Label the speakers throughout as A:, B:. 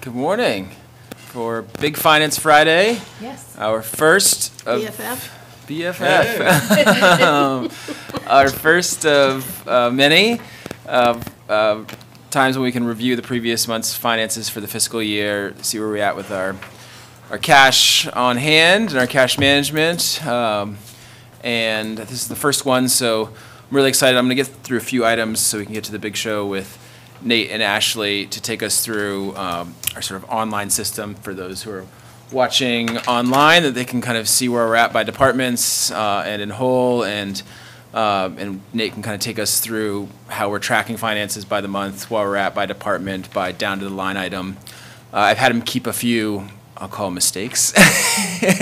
A: Good morning for Big Finance Friday.
B: Yes.
A: Our first of
B: BFF.
A: Our first of many times when we can review the previous month's finances for the fiscal year, see where we're at with our cash on hand and our cash management. And this is the first one, so I'm really excited. I'm going to get through a few items so we can get to the big show with Nate and Ashley to take us through our sort of online system for those who are watching online, that they can kind of see where we're at by departments and in whole, and Nate can kind of take us through how we're tracking finances by the month, where we're at by department, by down to the line item. I've had him keep a few, I'll call them mistakes,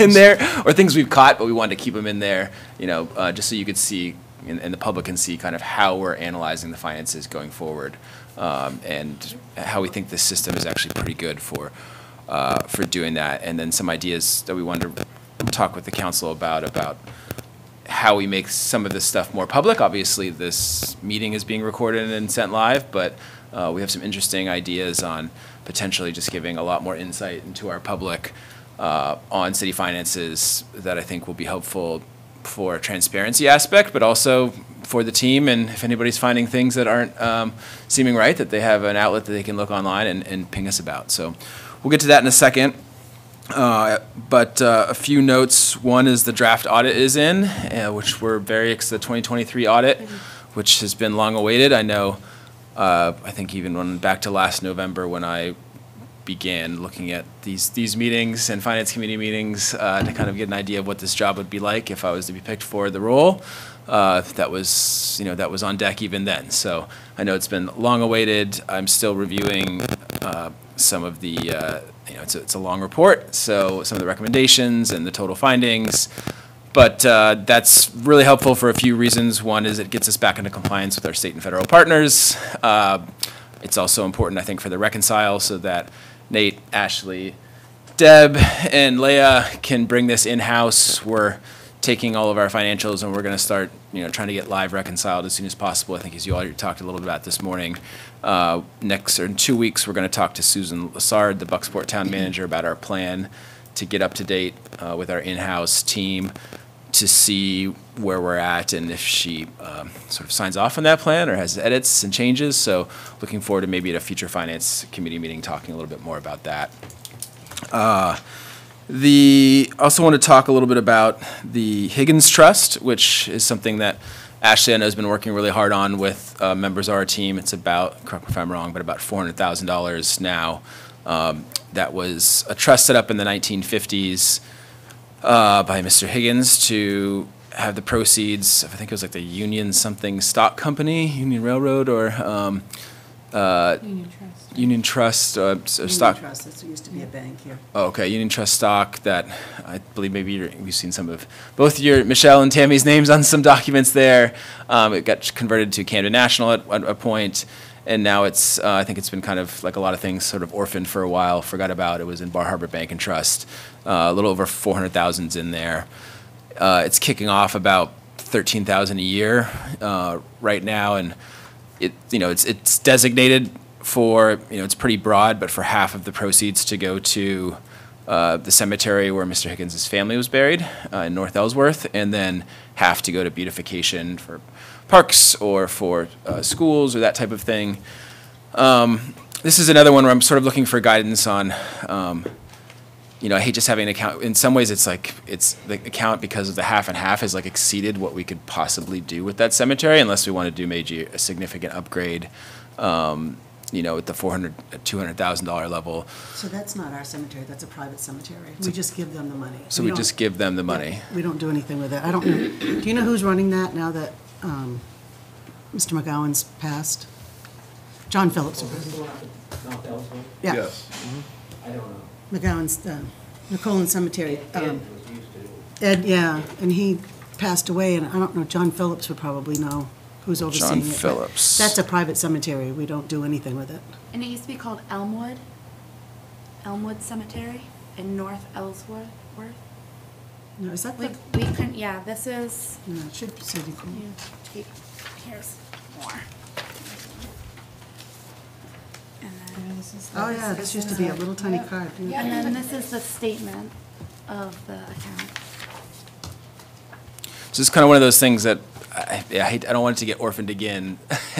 A: in there, or things we've caught, but we wanted to keep them in there, just so you could see, and the public can see kind of how we're analyzing the finances going forward, and how we think this system is actually pretty good for doing that. And then some ideas that we wanted to talk with the council about how we make some of this stuff more public. Obviously, this meeting is being recorded and sent live, but we have some interesting ideas on potentially just giving a lot more insight into our public on city finances that I think will be helpful for a transparency aspect, but also for the team, and if anybody's finding things that aren't seeming right, that they have an outlet that they can look online and ping us about. So we'll get to that in a second. But a few notes. One is the draft audit is in, which we're very excited, the 2023 audit, which has been long awaited. I know, I think even when back to last November when I began looking at these meetings and finance committee meetings to kind of get an idea of what this job would be like if I was to be picked for the role. That was on deck even then. So I know it's been long awaited. I'm still reviewing some of the, it's a long report, so some of the recommendations and the total findings. But that's really helpful for a few reasons. One is it gets us back into compliance with our state and federal partners. It's also important, I think, for the reconcile so that Nate, Ashley, Deb, and Leah can bring this in-house. We're taking all of our financials and we're going to start, trying to get live reconciled as soon as possible. I think as you already talked a little bit about this morning. In 2 weeks, we're going to talk to Susan Lassard, the Bucksport town manager, about our plan to get up to date with our in-house team to see where we're at and if she sort of signs off on that plan or has edits and changes. So looking forward to maybe at a future finance committee meeting talking a little bit more about that. Also want to talk a little bit about the Higgins Trust, which is something that Ashley, I know, has been working really hard on with members of our team. It's about, correct me if I'm wrong, but about $400,000 now. That was a trust set up in the 1950s by Mr. Higgins to have the proceeds of, I think it was like the Union something stock company, Union Railroad, or Union Trust.
C: Union
A: Stock.
C: Trust, that used to be a bank here.
A: Oh, okay, Union Trust stock that I believe maybe we've seen some of both your Michelle and Tammy's names on some documents there. It got converted to Camden National at a point, and now it's I think it's been kind of like a lot of things sort of orphaned for a while, forgot about. It was in Bar Harbor Bank and Trust. A little over 400,000's in there. It's kicking off about 13,000 a year right now, and it's designated for, it's pretty broad, but for half of the proceeds to go to the cemetery where Mr. Higgins' family was buried in North Ellsworth, and then half to go to beautification for parks or for schools or that type of thing. This is another one where I'm sort of looking for guidance on, I hate just having an account. In some ways, it's the account, because of the half and half, has like exceeded what we could possibly do with that cemetery, unless we want to do maybe a significant upgrade, at the $200,000 level.
C: So that's not our cemetery, that's a private cemetery. We just give them the money.
A: So we just give them the money.
C: Yeah, we don't do anything with it. I don't know. Do you know who's running that now that Mr. McGowan's passed? John Phillips. Yeah.
D: Yes.
E: I don't know.
C: McGowan's the Nicolin Cemetery.
E: Ed was used to.
C: Ed, yeah, and he passed away, and I don't know, John Phillips would probably know who's overseeing it.
A: John Phillips.
C: That's a private cemetery. We don't do anything with it.
B: And it used to be called Elmwood Cemetery in North Ellsworth.
C: No, is that
B: We
C: the,
B: couldn't, yeah, this is,
C: no, it should say Nicole.
B: here's more. And then
C: Oh, yeah, this used to be a little tiny
D: Yep.
C: card.
B: And then this is the statement of the account.
A: So it's kind of one of those things that I don't want it to get orphaned again.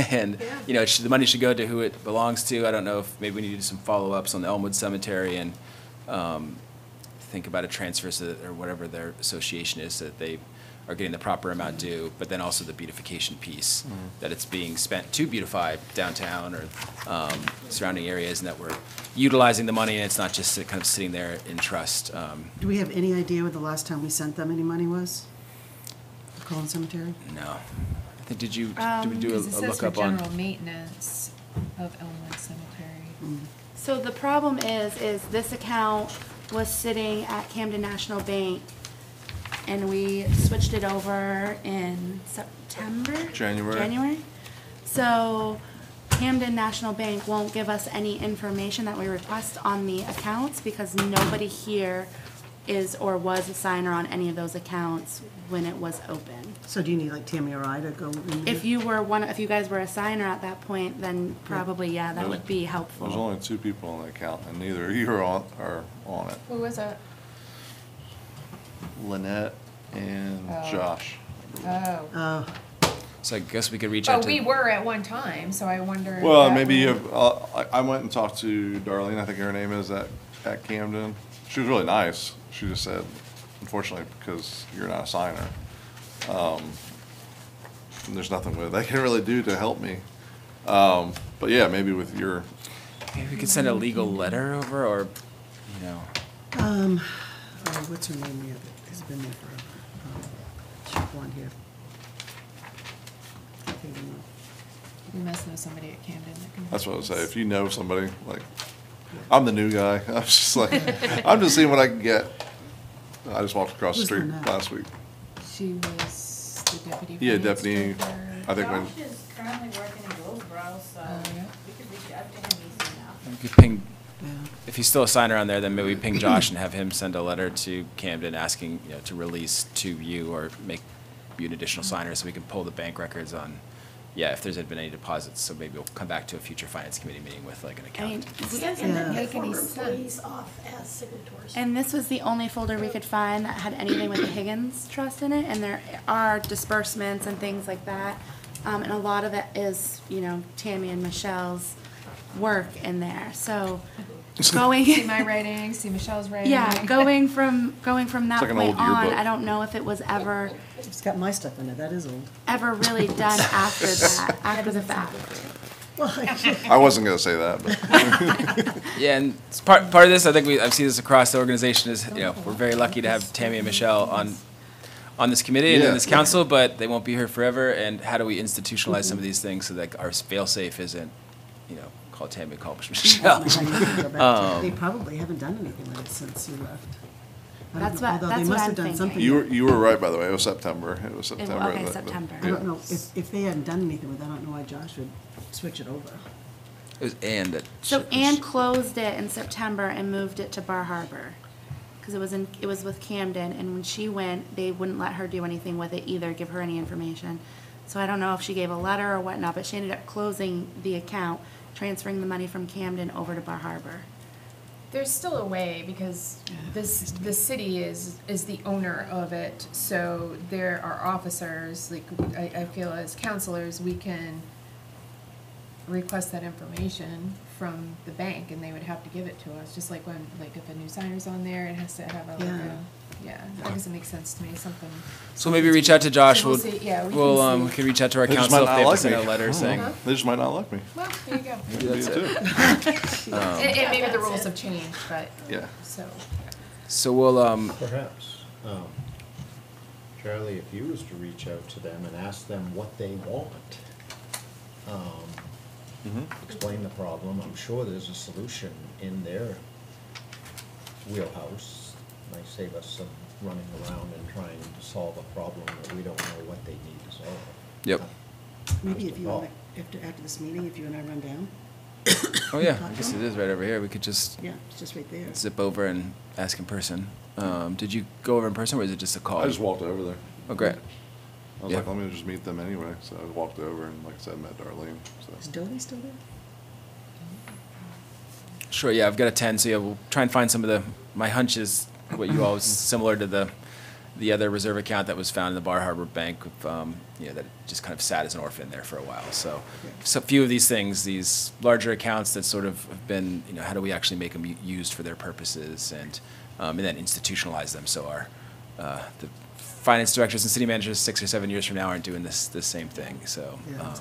A: And, you know, the money should go to who it belongs to. I don't know if maybe we need to do some follow-ups on the Elmwood Cemetery and think about a transfer so that, or whatever their association is, so that they are getting the proper amount due, but then also the beautification piece, that it's being spent to beautify downtown or surrounding areas, and that we're utilizing the money and it's not just kind of sitting there in trust.
C: Do we have any idea when the last time we sent them any money was? The Cullen Cemetery?
A: No. I think, did we do
D: Because it
A: a
D: says for
A: lookup on?
D: general maintenance of Elmwood Cemetery.
B: So the problem is this account was sitting at Camden National Bank, and we switched it over in September? January. So Camden National Bank won't give us any information that we request on the accounts because nobody here is or was a signer on any of those accounts when it was open.
C: So do you need like Tammy or I to go in there?
B: If you guys were a signer at that point, then probably, yeah, that would be helpful.
F: There's only 2 people on the account, and neither of you are on it.
D: Who was it?
F: Lynette and
D: Oh.
F: Josh.
D: Oh.
C: Oh,
A: So I guess we could reach out
D: But
A: to.
D: we were at one time, so I wonder. if
F: Well,
D: that
F: maybe you
D: would-
F: have, I went and talked to Darlene, I think her name is, at Camden. She was really nice. She just said, unfortunately, because you're not a signer, there's nothing they can really do to help me. But yeah, maybe with your,
A: Maybe we could send a legal letter over, or, you know,
C: oh, what's her name? Yeah, has been there forever. Blonde hair. I think I know.
D: We must know somebody at Camden that can.
F: that's what I would
D: help
F: say,
D: us.
F: if you know somebody, like, I'm the new guy. I'm just like, I'm just seeing what I can get. I just walked across the
C: Who's
F: street
C: Lynette?
F: last week.
D: She was the deputy.
F: Yeah,
D: finance
F: deputy,
D: director.
F: I think when,
G: Josh is currently working in Goldsboro, so
D: Oh, yeah.
G: we could reach out to him easy enough.
A: we could ping,
C: Yeah.
A: if he's still a signer on there, then maybe we ping Josh and have him send a letter to Camden asking, you know, to release to you or make you an additional signer so we can pull the bank records on, yeah, if there's been any deposits. So maybe we'll come back to a future finance committee meeting with like an
B: I mean,
A: account.
G: We guys
C: Yeah.
G: can then
D: Make
G: get
D: any
G: former employees
D: sense.
G: off as signatories.
B: and this was the only folder we could find that had anything with the Higgins Trust in it, and there are disbursements and things like that. And a lot of it is, you know, Tammy and Michelle's work in there, so going.
D: See my writing, see Michelle's writing.
B: Yeah, going from that
F: like an
B: point
F: old
B: on,
F: yearbook.
B: I don't know if it was ever
C: It's got my stuff in it, that is old.
B: really done after that, after the fact.
C: Well,
F: I wasn't gonna say that, but.
A: Yeah, and it's part of this, I think I've seen this across the organization is, you know, we're very lucky to have Tammy and Michelle on this committee and in
F: Yeah.
A: this council, but they won't be here forever. And how do we institutionalize some of these things so that our fail-safe isn't, you know, call Tammy, call Michelle?
C: They probably haven't done anything with it since you left. I don't
B: That's
C: know,
B: what-
C: although
B: that's
C: they
B: what
C: must
B: I'm
C: have done
B: thinking.
C: something.
F: You were right, by the way, it was September, it was September.
B: Okay,
F: that-
B: September.
C: I don't
F: yeah.
C: know, if they hadn't done anything with it, I don't know why Josh would switch it over.
A: It was Ann that.
B: So Ann closed it in September and moved it to Bar Harbor, because it was with Camden, and when she went, they wouldn't let her do anything with it either, give her any information. So I don't know if she gave a letter or whatnot, but she ended up closing the account, transferring the money from Camden over to Bar Harbor.
D: There's still a way because the city is the owner of it, so there are officers, like, I feel as counselors, we can request that information from the bank and they would have to give it to us, just like when, like, if a new signer's on there, it has to have a, like
C: Yeah.
D: yeah, that doesn't make sense to me, something.
A: So maybe reach out to Josh.
D: So we'll see, yeah, we can
A: We'll,
D: see.
A: we can reach out to our
F: They just
A: council
F: might
A: if they
F: not
A: have to
F: like
A: send a
F: me.
A: letter saying.
D: Huh?
F: They just might not like me.
D: Well, there you go.
A: Maybe that's
F: Me
A: it.
F: too.
D: And maybe the rules have changed, but,
F: Yeah.
D: so,
A: So we'll,
H: Perhaps, Charlie, if you was to reach out to them and ask them what they want, explain the problem, I'm sure there's a solution in their wheelhouse. Might save us some running around and trying to solve a problem that we don't know what they need to solve.
A: yep.
C: Maybe
H: Just
C: if
H: a
C: you,
H: thought.
C: after this meeting, if you and I run down,
A: Oh, yeah, I guess it is right over here. We could just
C: yeah, it's just right there.
A: zip over and ask in person. Did you go over in person or was it just a call?
F: I just walked over there.
A: Oh, great.
F: I was
A: Yeah.
F: like, let me just meet them anyway, so I walked over and like I said, met Darlene,
C: Is
F: so.
C: Dodie still there?
A: Sure, yeah, I've got a 10, so yeah, we'll try and find some of my hunch is what you all was similar to the other reserve account that was found in the Bar Harbor Bank, that just kind of sat as an orphan there for a while. So a few of these things, these larger accounts that sort of have been, how do we actually make them used for their purposes and then institutionalize them so the finance directors and city managers 6 or 7 years from now aren't doing this same thing. So,
C: Yeah,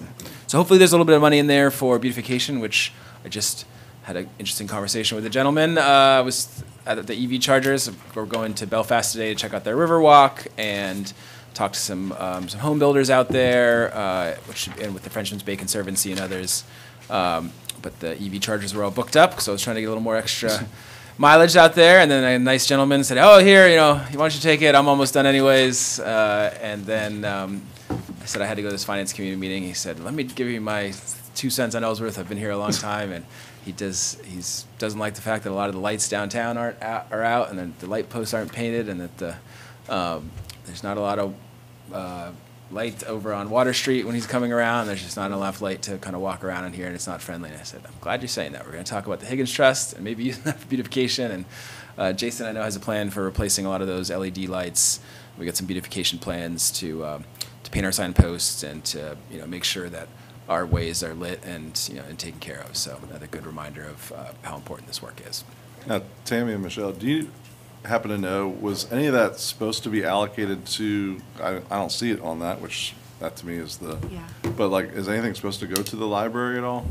A: so hopefully there's a little bit of money in there for beautification, which I just had an interesting conversation with a gentleman. Was at the EV chargers. We're going to Belfast today to check out their Riverwalk and talk to some home builders out there, and with the Frenchman's Bay Conservancy and others. But the EV chargers were all booked up, so I was trying to get a little more extra mileage out there. And then a nice gentleman said, "Oh, here, why don't you take it? I'm almost done anyways." And then I said I had to go to this finance community meeting. He said, "Let me give you my 2 cents on Ellsworth. I've been here a long time." And he doesn't like the fact that a lot of the lights downtown are out, and that the light posts aren't painted, and that there's not a lot of light over on Water Street when he's coming around. There's just not enough light to kind of walk around in here, and it's not friendly. And I said, I'm glad you're saying that. We're going to talk about the Higgins Trust and maybe using that for beautification. And Jason, I know, has a plan for replacing a lot of those LED lights. We got some beautification plans to paint our signposts and to make sure that our ways are lit and taken care of. So another good reminder of how important this work is.
F: Now, Tammy and Michelle, do you happen to know, was any of that supposed to be allocated to, I don't see it on that, which that to me is
B: Yeah.
F: but is anything supposed to go to the library at all?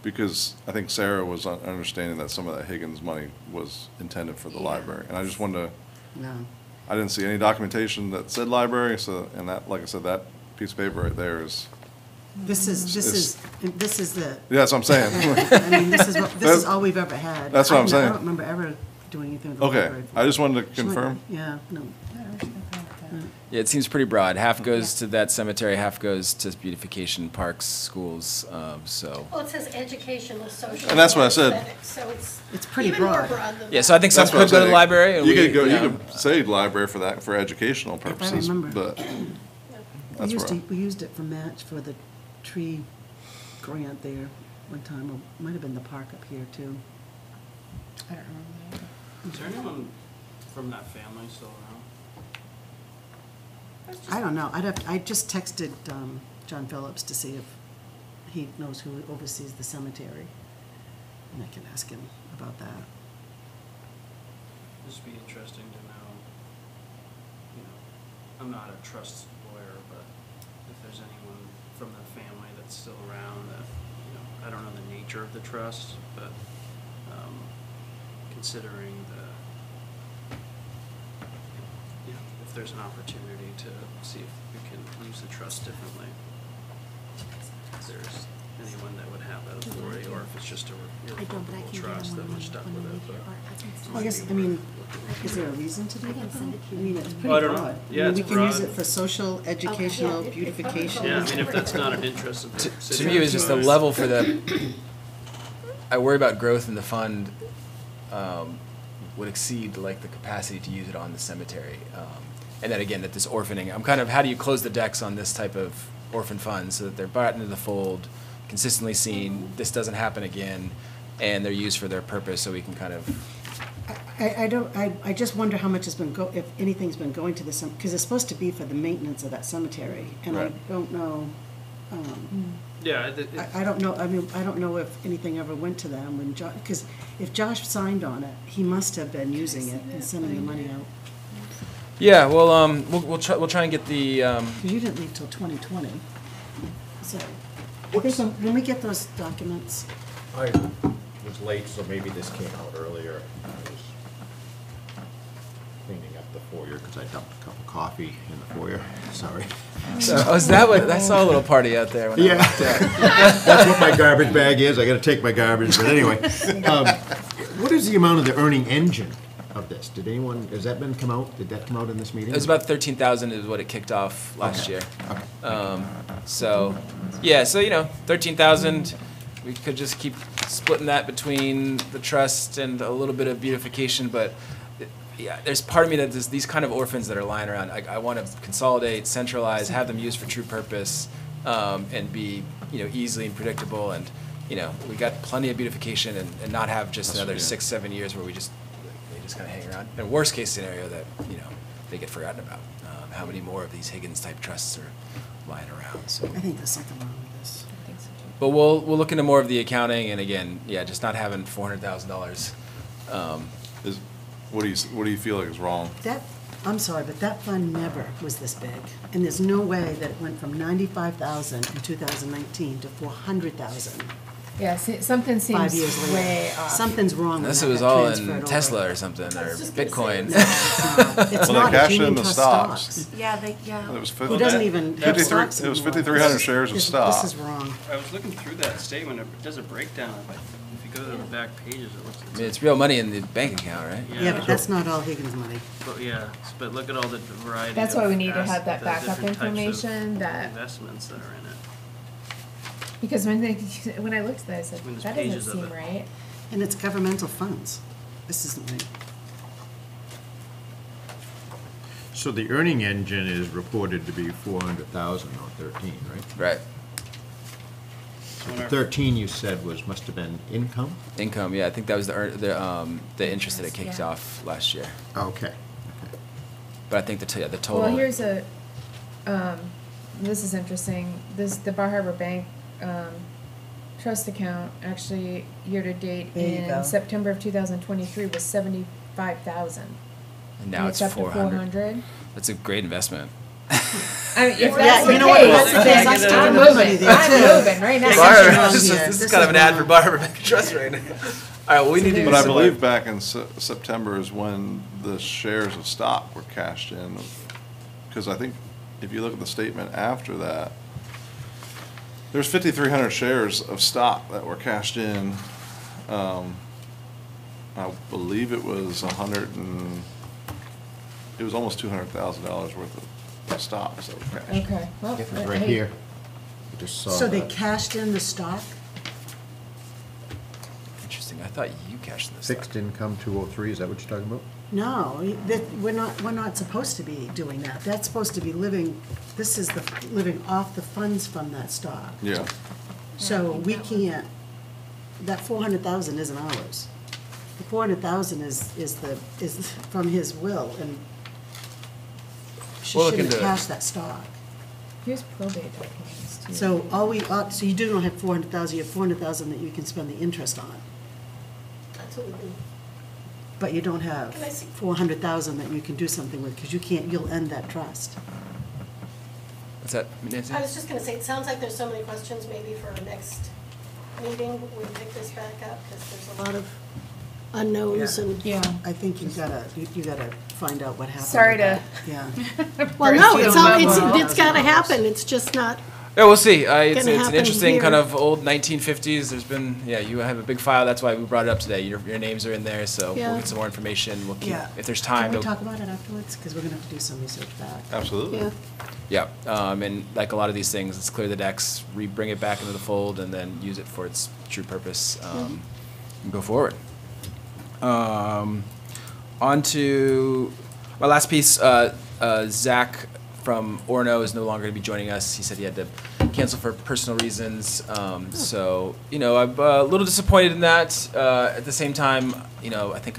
F: Because I think Sarah was understanding that some of that Higgins money was intended for the library. And I just wanted to,
C: No.
F: I didn't see any documentation that said library, so, and that, like I said, that piece of paper right there is,
C: This is the,
F: yeah, that's what I'm saying.
C: I mean, this is all we've ever had.
F: That's what I'm saying.
C: I don't remember ever doing anything with the
F: Okay,
C: library.
F: I just wanted to confirm.
C: Yeah, no.
A: Yeah, it seems pretty broad. Half goes to that cemetery, half goes to beautification, parks, schools, so.
G: Well, it says educational, social.
F: And that's what I said.
G: aesthetics, so it's.
C: pretty
G: even more
C: broad.
G: than
A: Yeah, so I think some
F: That's what I'm
A: could go to the
F: saying.
A: library. And
F: You
A: we,
F: could go,
A: you
F: you
A: know,
F: could say library for that, for educational purposes,
C: remember.
F: but that's where.
C: We used it for match for the tree grant there one time. It might have been the park up here too.
D: I don't remember that.
I: Is there anyone from that family still around?
C: I don't know. I just texted John Phillips to see if he knows who oversees the cemetery. And I can ask him about that.
I: This would be interesting to know, I'm not a trust lawyer, but if there's anyone from the family that's still around that, I don't know the nature of the trust, but considering if there's an opportunity to see if we can use the trust differently, if there's anyone that would have that authority, or if it's just a
B: I don't, but I
I: irrevocable
B: can get
I: trust
B: them
I: that we're stuck
B: when
I: with
B: we
I: it.
B: get
I: But
B: I can send
C: Well, I guess,
B: it.
C: I mean, is there a reason to do
B: I can
C: that though?
B: send it to
C: I
B: you.
C: mean, it's pretty
I: Well, I don't know.
C: broad.
I: Yeah,
C: I mean,
I: it's
C: we can use
I: broad.
C: it for social, educational,
G: it- it
C: beautification.
I: yeah, I mean, if that's not an interest of the
A: to
I: city.
A: me, it was just the level for the. I worry about growth in the fund would exceed like the capacity to use it on the cemetery, and then again at this orphaning. I'm kind of, how do you close the decks on this type of orphan fund so that they're brought into the fold, consistently seen, this doesn't happen again, and they're used for their purpose, so we can kind of.
C: I just wonder how much has been if anything's been going to the because it's supposed to be for the maintenance of that cemetery, and I
A: Right.
C: don't know.
I: Yeah,
C: I don't know, I mean, I don't know if anything ever went to them when Josh, because if Josh signed on it, he must have been using it and sending the money out.
A: Yeah, well, we'll try and get the.
C: Because you didn't leave till 2020. So, I think when we get those documents,
H: I was late, so maybe this came out earlier. I was cleaning up the foyer because I dumped a cup of coffee in the foyer. Sorry.
A: So, is that what I saw a little party out there? When I walked out.
H: That's what my garbage bag is. I gotta take my garbage, but anyway. What is the amount of the earning engine of this? Did that come out? Did that come out in this meeting?
A: It was about 13,000 is what it kicked off last year. So, yeah, so 13,000. We could just keep splitting that between the trust and a little bit of beautification, but yeah, there's part of me that there's these kind of orphans that are lying around. I want to consolidate, centralize, have them used for true purpose, and be easily and predictable. And you know, we got plenty of beautification and not have just
F: That's
A: another
F: what-
A: 6, 7 years where they just kind of hang around. And worst case scenario that, you know, they get forgotten about. How many more of these Higgins type trusts are lying around, so.
C: I think there's something wrong with this.
D: I think so too.
A: But we'll look into more of the accounting, and again, yeah, just not having $400,000.
F: What do you feel like is wrong?
C: That, I'm sorry, but that fund never was this big. And there's no way that it went from 95,000 in 2019 to 400,000Yeah,
D: something
C: 5
D: seems
C: years later.
D: way off.
C: Something's wrong with
A: Unless
C: that.
A: it was
C: that
A: all
C: transferred
A: in
C: over.
A: Tesla or something, or
G: was just gonna say,
A: Bitcoin.
C: No, it's not. It's
F: Well,
C: not.
F: they
C: It's
F: cashed in
C: union
F: the
C: trust
F: stocks.
B: Yeah, yeah.
F: It was
C: He doesn't even have
F: 53
C: stocks
F: It was
C: anymore.
F: 5,300 shares of
C: This-
F: stock.
C: This is wrong.
I: I was looking through that statement, it does a breakdown. If you go to the back pages, it looks.
A: I mean, it's real money in the bank account, right?
C: Yeah, but that's not all Higgins money.
I: But yeah, but look at all the variety.
D: That's
I: of
D: why we need to
I: ass-
D: have that
I: the
D: backup
I: different types of
D: information that-
I: Investments that are in it.
D: Because when I looked at that, I said,
I: I mean, there's
D: that
I: pages
D: doesn't
I: of
D: seem
I: it.
D: right.
C: And it's governmental funds. This isn't right.
H: So the earning engine is reported to be 400,000 on 13, right?
A: Right.
I: So when our-
H: 13 you said must have been income?
A: Income, yeah, I think that was the interest that it kicked
D: Yeah.
A: off last year.
H: Okay.
A: But I think the total.
D: Well, here's this is interesting. The Bar Harbor Bank, trust account, actually, year-to-date
C: There you go.
D: in September of 2023 was 75,000.
A: And now it's
D: up to
A: 400.
D: 400.
A: That's a great investment.
D: I mean, if
C: Yeah,
D: that's the
C: you know what,
D: case,
C: that's the case. I'm
D: then
C: sticking
D: I'm
C: with money
D: moving.
C: there,
D: I'm
C: too.
D: moving right now.
C: There's
A: Bar-
C: something wrong
A: this is-
C: here.
A: this is
C: This
A: kind of
C: is
A: an ad for
C: wrong.
A: Bar Harbor Bank Trust right now. All right, well, we need to do
F: But I
A: similar.
F: believe back in September is when the shares of stock were cashed in. Because I think if you look at the statement after that, there's 5,300 shares of stock that were cashed in. I believe it was it was almost $200,000 worth of stocks that were cashed.
D: Okay, well.
H: It's right here. I just saw
C: So they
H: that.
C: cashed in the stock?
A: Interesting. I thought you cashed in this. stock.
H: Fixed income 203, is that what you're talking about?
C: No, we're not supposed to be doing that. That's supposed to be living, this is living off the funds from that stock.
F: Yeah.
C: So we can't, that 400,000 isn't ours. The 400,000 is from his will, and she
A: We'll look
C: shouldn't
A: into it.
C: cash that stock.
D: Here's probate documents too.
C: So so you do not have 400,000, you have 400,000 that you can spend the interest on.
G: That's what we do.
C: But you don't have
G: Can I see?
C: 400,000 that you can do something with, because you'll end that trust.
A: What's that, Nancy?
G: I was just gonna say, it sounds like there's so many questions, maybe for our next meeting, we pick this back up, because there's a lot of unknowns
C: Yeah.
G: and.
D: Yeah.
C: I think you gotta find out what happened.
D: Sorry
C: with
D: to-
C: that. Yeah.
G: Well,
D: First
G: no,
D: you
G: it's
D: don't
G: all,
D: know.
G: it's gotta happen, it's just not,
A: Yeah, we'll see. It's
G: Gonna
A: an
G: happen
A: interesting kind
G: here.
A: of old 1950s. There's been, yeah, you have a big file. That's why we brought it up today. Your names are in there, so we'll
G: Yeah.
A: get some more information. We'll keep,
C: Yeah.
A: if there's time.
C: Can we
A: we'll-
C: talk about it afterwards? Because we're gonna have to do some research back.
F: Absolutely.
G: yeah.
A: Yeah, and like a lot of these things, let's clear the decks, bring it back into the fold, and then use it for its true purpose, and go forward. On to my last piece. Zach from Orno is no longer going to be joining us. He said he had to cancel for personal reasons. So, I'm a little disappointed in that. At the same time, I think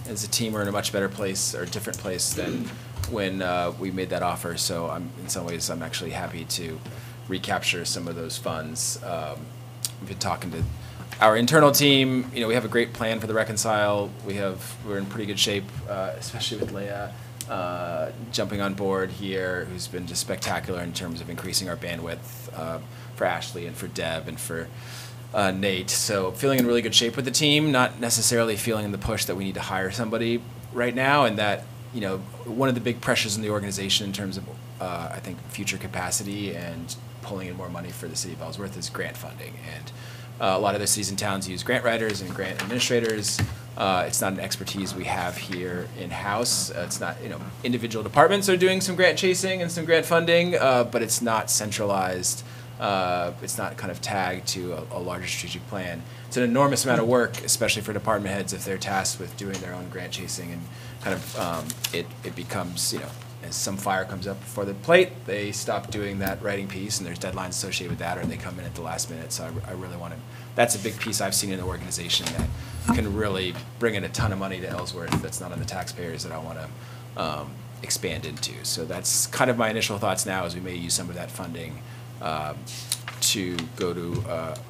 A: as a team, we're in a much better place or different place than when we made that offer. So in some ways, I'm actually happy to recapture some of those funds. We've been talking to our internal team. We have a great plan for the Reconcile. We're in pretty good shape, especially with Leah jumping on board here, who's been just spectacular in terms of increasing our bandwidth for Ashley and for Deb and for Nate. So feeling in really good shape with the team, not necessarily feeling the push that we need to hire somebody right now, and that one of the big pressures in the organization in terms of I think future capacity and pulling in more money for the city of Ellsworth is grant funding. And a lot of the cities and towns use grant writers and grant administrators. It's not an expertise we have here in-house. It's not, individual departments are doing some grant chasing and some grant funding, but it's not centralized. It's not kind of tagged to a larger strategic plan. It's an enormous amount of work, especially for department heads if they're tasked with doing their own grant chasing, and kind of it becomes, as some fire comes up before the plate, they stop doing that writing piece, and there's deadlines associated with that, or they come in at the last minute. So I really want to, that's a big piece I've seen in the organization that can really bring in a ton of money to Ellsworth that's not on the taxpayers that I want to expand into. So that's kind of my initial thoughts now, is we may use some of that funding to go to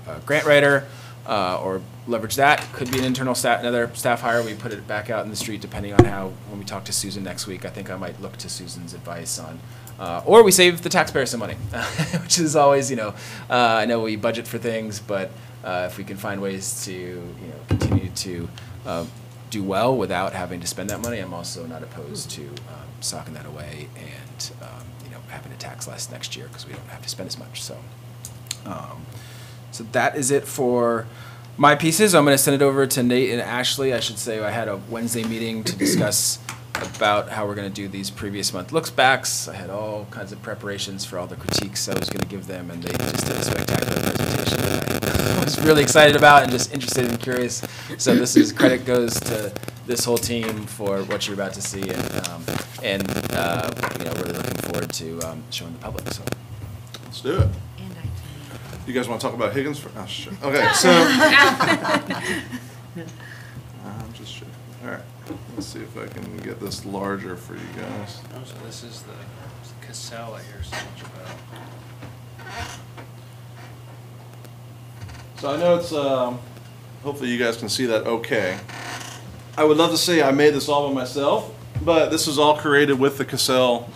A: a grant writer, or leverage that. Could be an internal staff, another staff hire. We put it back out in the street depending on how, when we talk to Susan next week, I think I might look to Susan's advice on, or we save the taxpayer some money, which is always, I know we budget for things, but if we can find ways to, continue to do well without having to spend that money, I'm also not opposed to socking that away and, having to tax less next year because we don't have to spend as much. So, so that is it for my pieces. I'm going to send it over to Nate and Ashley. I should say I had a Wednesday meeting to discuss about how we're going to do these previous month looks backs. I had all kinds of preparations for all the critiques I was going to give them, and they just did a spectacular presentation that I was really excited about and just interested and curious. So this is credit goes to this whole team for what you're about to see, and really looking forward to showing the public. So
F: Let's do it. You guys want to talk about Higgins? Oh, sure. Okay, so. I'm just joking. All right. Let's see if I can get this larger for you guys.
I: Oh, so this is the Cassell I hear so much about.
F: So I know it's, hopefully you guys can see that okay. I would love to say I made this all by myself, but this is all created with the Cassell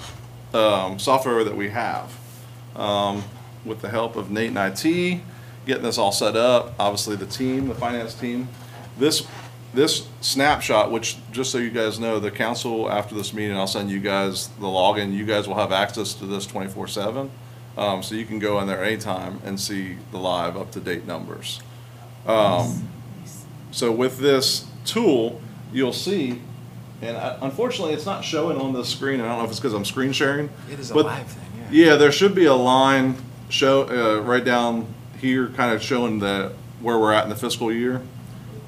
F: software that we have. With the help of Nate and IT, getting this all set up, obviously the team, the finance team. This snapshot, which, just so you guys know, the council, after this meeting, I'll send you guys the login. You guys will have access to this 24/7. So you can go in there anytime and see the live up-to-date numbers. So with this tool, you'll see, and unfortunately it's not showing on the screen. I don't know if it's because I'm screen sharing.
A: it is a
F: but
A: live thing, yeah.
F: yeah, there should be a line right down here, kind of showing where we're at in the fiscal year.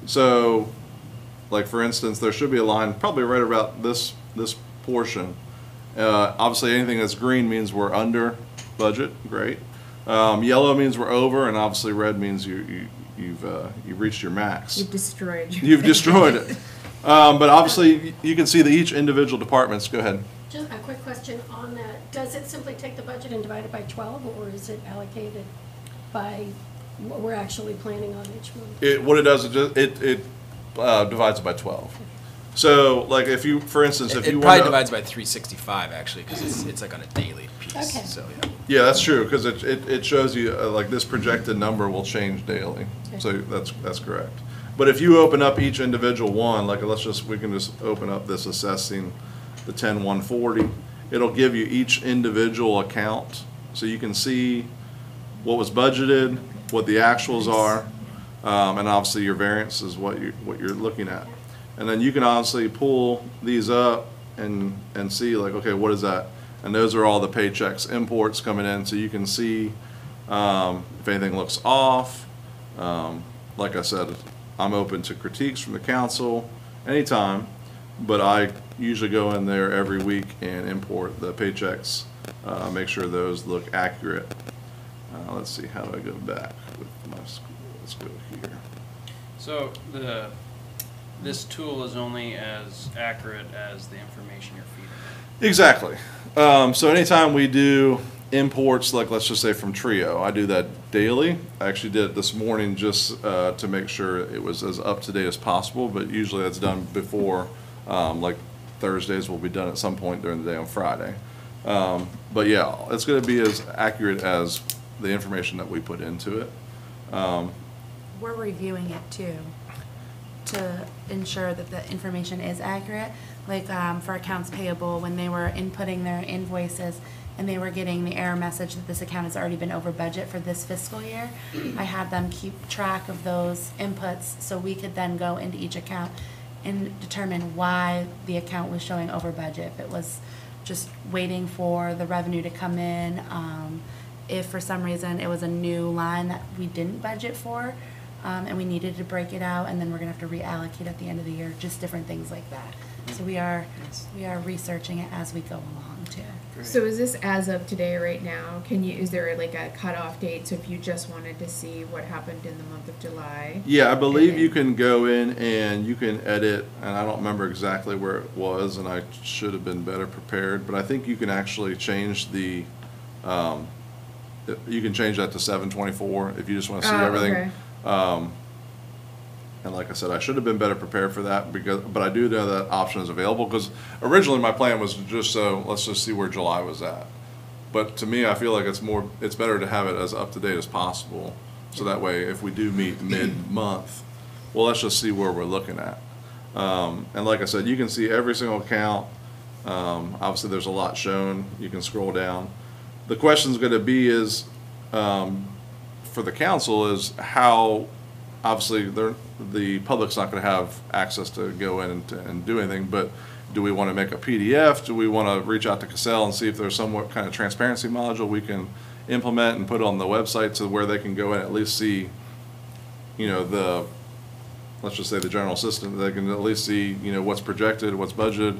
F: So, like for instance, there should be a line probably right about this portion. Obviously, anything that's green means we're under budget. Great. Yellow means we're over, and obviously red means you've reached your max.
D: You've destroyed.
F: You've destroyed it. But obviously, you can see that each individual departments. Go ahead.
G: Just a quick question on that. Does it simply take the budget and divide it by 12, or is it allocated by what we're actually planning on each month?
F: What it does, it divides it by 12. So, like if you, for instance, if you
A: It
F: want
A: probably divides by 365 actually, because it's like on a daily piece.
G: Okay.
A: So yeah.
F: Yeah, that's true, because it shows you, like this projected number will change daily. So that's correct. But if you open up each individual one, like we can just open up this assessing the 10-140, it'll give you each individual account. So you can see what was budgeted, what the actuals are, and obviously your variance is what you're looking at. And then you can honestly pull these up and see like, okay, what is that? And those are all the paychecks, imports coming in, so you can see if anything looks off. Like I said, I'm open to critiques from the council anytime, but I usually go in there every week and import the paychecks, make sure those look accurate. Let's see, how do I go back with my school? Let's go here.
I: So this tool is only as accurate as the information you're feeding it.
F: Exactly. So anytime we do imports, like let's just say from Trio, I do that daily. I actually did it this morning just to make sure it was as up to date as possible, but usually that's done before, like Thursdays will be done at some point during the day on Friday. But yeah, it's going to be as accurate as the information that we put into it.
B: We're reviewing it too, to ensure that the information is accurate. Like for accounts payable, when they were inputting their invoices and they were getting the error message that this account has already been over budget for this fiscal year, I had them keep track of those inputs so we could then go into each account and determine why the account was showing over budget. If it was just waiting for the revenue to come in, if for some reason it was a new line that we didn't budget for, and we needed to break it out, and then we're gonna have to reallocate at the end of the year, just different things like that. So we are researching it as we go along too.
D: So is this as of today, right now? Is there like a cutoff date? So if you just wanted to see what happened in the month of July?
F: Yeah, I believe you can go in and you can edit, and I don't remember exactly where it was, and I should have been better prepared, but I think you can actually change the, you can change that to 7/24 if you just want to see everything.
D: Okay.
F: And like I said, I should have been better prepared for that but I do know that option is available, because originally my plan was let's just see where July was at. But to me, I feel like it's better to have it as up to date as possible. So that way, if we do meet mid-month, well, let's just see where we're looking at. And like I said, you can see every single account. Obviously, there's a lot shown. You can scroll down. The question's going to be for the council is how, obviously, the public's not going to have access to go in and do anything, but do we want to make a PDF? Do we want to reach out to Cassell and see if there's some kind of transparency module we can implement and put on the website to where they can go in and at least see, let's just say the general assistant, they can at least see, what's projected, what's budgeted.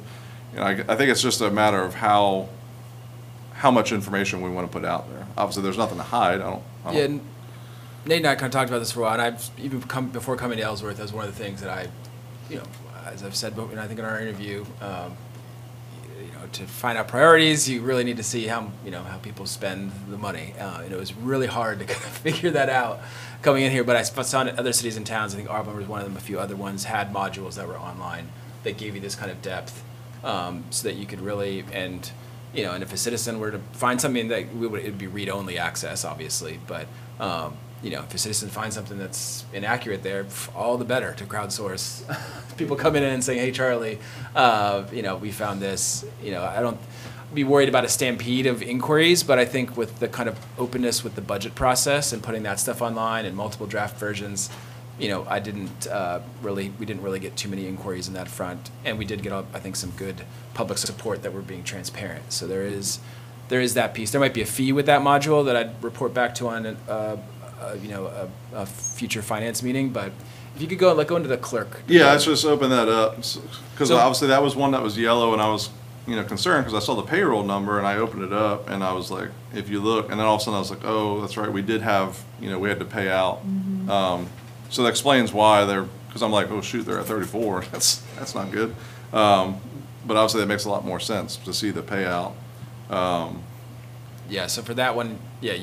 F: I think it's just a matter of how much information we want to put out there. Obviously, there's nothing to hide.
A: Yeah, Nate and I kind of talked about this for a while, and I've even before coming to Ellsworth, that was one of the things that I, as I've said, I think in our interview, to find out priorities, you really need to see how people spend the money. It was really hard to kind of figure that out coming in here, but I saw in other cities and towns, I think Auburn was one of them, a few other ones had modules that were online that gave you this kind of depth, so that you could really, and if a citizen were to find something that it'd be read-only access, obviously, but if a citizen finds something that's inaccurate there, all the better to crowdsource. People coming in and saying, "Hey, Charlie, we found this." I don't be worried about a stampede of inquiries, but I think with the kind of openness with the budget process and putting that stuff online and multiple draft versions, we didn't really get too many inquiries in that front, and we did get, I think, some good public support that we're being transparent. So there is that piece. There might be a fee with that module that I'd report back to on a future finance meeting, but if you could go into the clerk.
F: Yeah, let's just open that up, because obviously that was one that was yellow, and I was concerned because I saw the payroll number and I opened it up and I was like, if you look, and then all of a sudden I was like, oh, that's right, we did have, we had to pay out. So that explains why because I'm like, oh shoot, they're at 34. That's not good. But obviously that makes a lot more sense to see the payout.
A: Yeah, so for that one, yeah,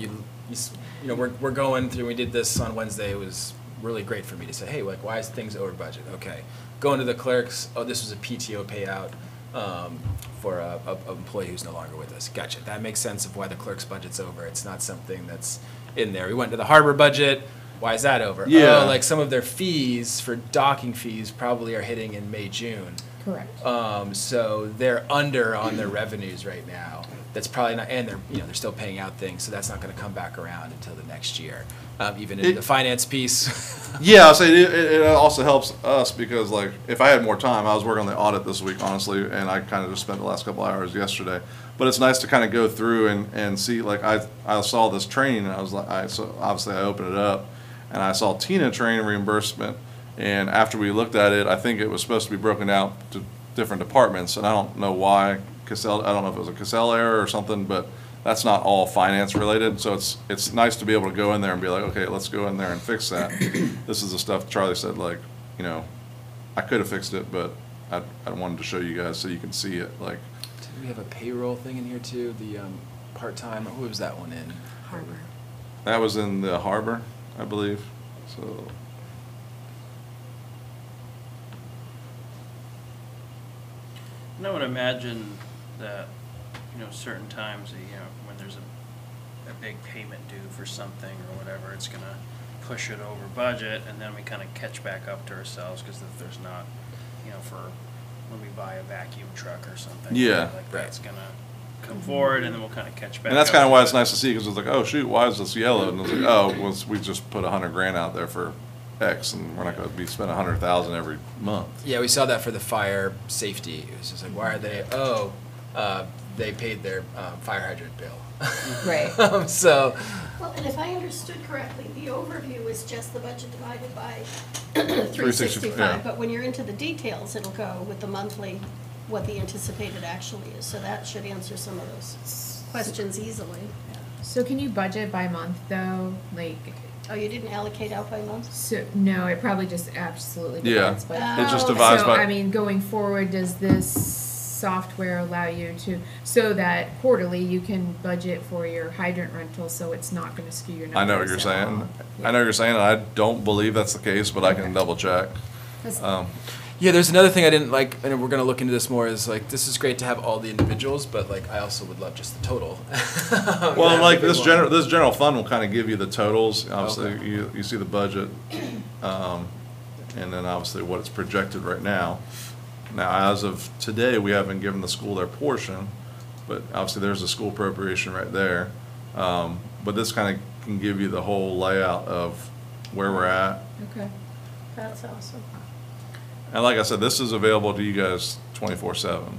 A: we're going through, we did this on Wednesday. It was really great for me to say, hey, why is things over budget? Okay. Going to the clerks, oh, this was a PTO payout for a employee who's no longer with us. Gotcha. That makes sense of why the clerk's budget's over. It's not something that's in there. We went to the harbor budget. Why is that over?
F: Yeah.
A: Oh, some of their fees for docking fees probably are hitting in May, June.
D: Correct.
A: So they're under on their revenues right now. That's probably not, and they're still paying out things, so that's not going to come back around until the next year. Even in the finance piece.
F: Yeah, I'll say it also helps us because if I had more time, I was working on the audit this week, honestly, and I kind of just spent the last couple hours yesterday. But it's nice to kind of go through and see. I saw this training, and I was so obviously I opened it up, and I saw TINA training reimbursement. And after we looked at it, I think it was supposed to be broken out to different departments, and I don't know why Cassell. I don't know if it was a Cassell error or something, but that's not all finance related. So it's nice to be able to go in there and be like, okay, let's go in there and fix that. This is the stuff Charlie said. I could have fixed it, but I wanted to show you guys so you can see it.
A: Did we have a payroll thing in here too? The part-time. Who was that one in?
B: Harbor.
F: That was in the harbor, I believe. So.
I: And I would imagine that, certain times, when there's a big payment due for something or whatever, it's gonna push it over budget, and then we kind of catch back up to ourselves, because if there's not, for when we buy a vacuum truck or something.
F: Yeah.
I: That's gonna come forward, and then we'll kind of catch back up.
F: And that's kind of why it's nice to see, because it's like, oh shoot, why is this yellow? And it's like, oh, well, we just put $100,000 out there for X, and we're not going to be spending $100,000 every month.
A: Yeah, we saw that for the fire safety. It was just why are they? Oh, they paid their fire hydrant bill.
D: Right.
A: So,
G: Well, and if I understood correctly, the overview is just the budget divided by
F: 365,
G: 365. But when you're into the details, it'll go with the monthly, what the anticipated actually is. So that should answer some of those questions easily.
D: So can you budget by month though? Like,
G: Oh, you didn't allocate out by month?
D: so, no, it probably just absolutely
F: Yeah.
D: depends. But
F: It just
G: Oh,
F: divides
D: so,
F: by.
D: I mean, going forward, does this software allow you to, so that quarterly you can budget for your hydrant rental, so it's not gonna skew your numbers?
F: I know what you're
D: at
F: saying.
D: all?
F: I know what you're saying, and I don't believe that's the case, but I can double check.
A: yeah, there's another thing I didn't like, and we're gonna look into this more, is like, this is great to have all the individuals, but like, I also would love just the total.
F: Well,
A: Yeah,
F: like
A: big
F: this
A: one.
F: this general fund will kind of give you the totals. Obviously,
A: Okay.
F: you see the budget, and then obviously what it's projected right now. Now, as of today, we haven't given the school their portion, but obviously there's a school appropriation right there. But this kind of can give you the whole layout of where we're at.
D: Okay.
G: That's awesome.
F: And like I said, this is available to you guys 24/7.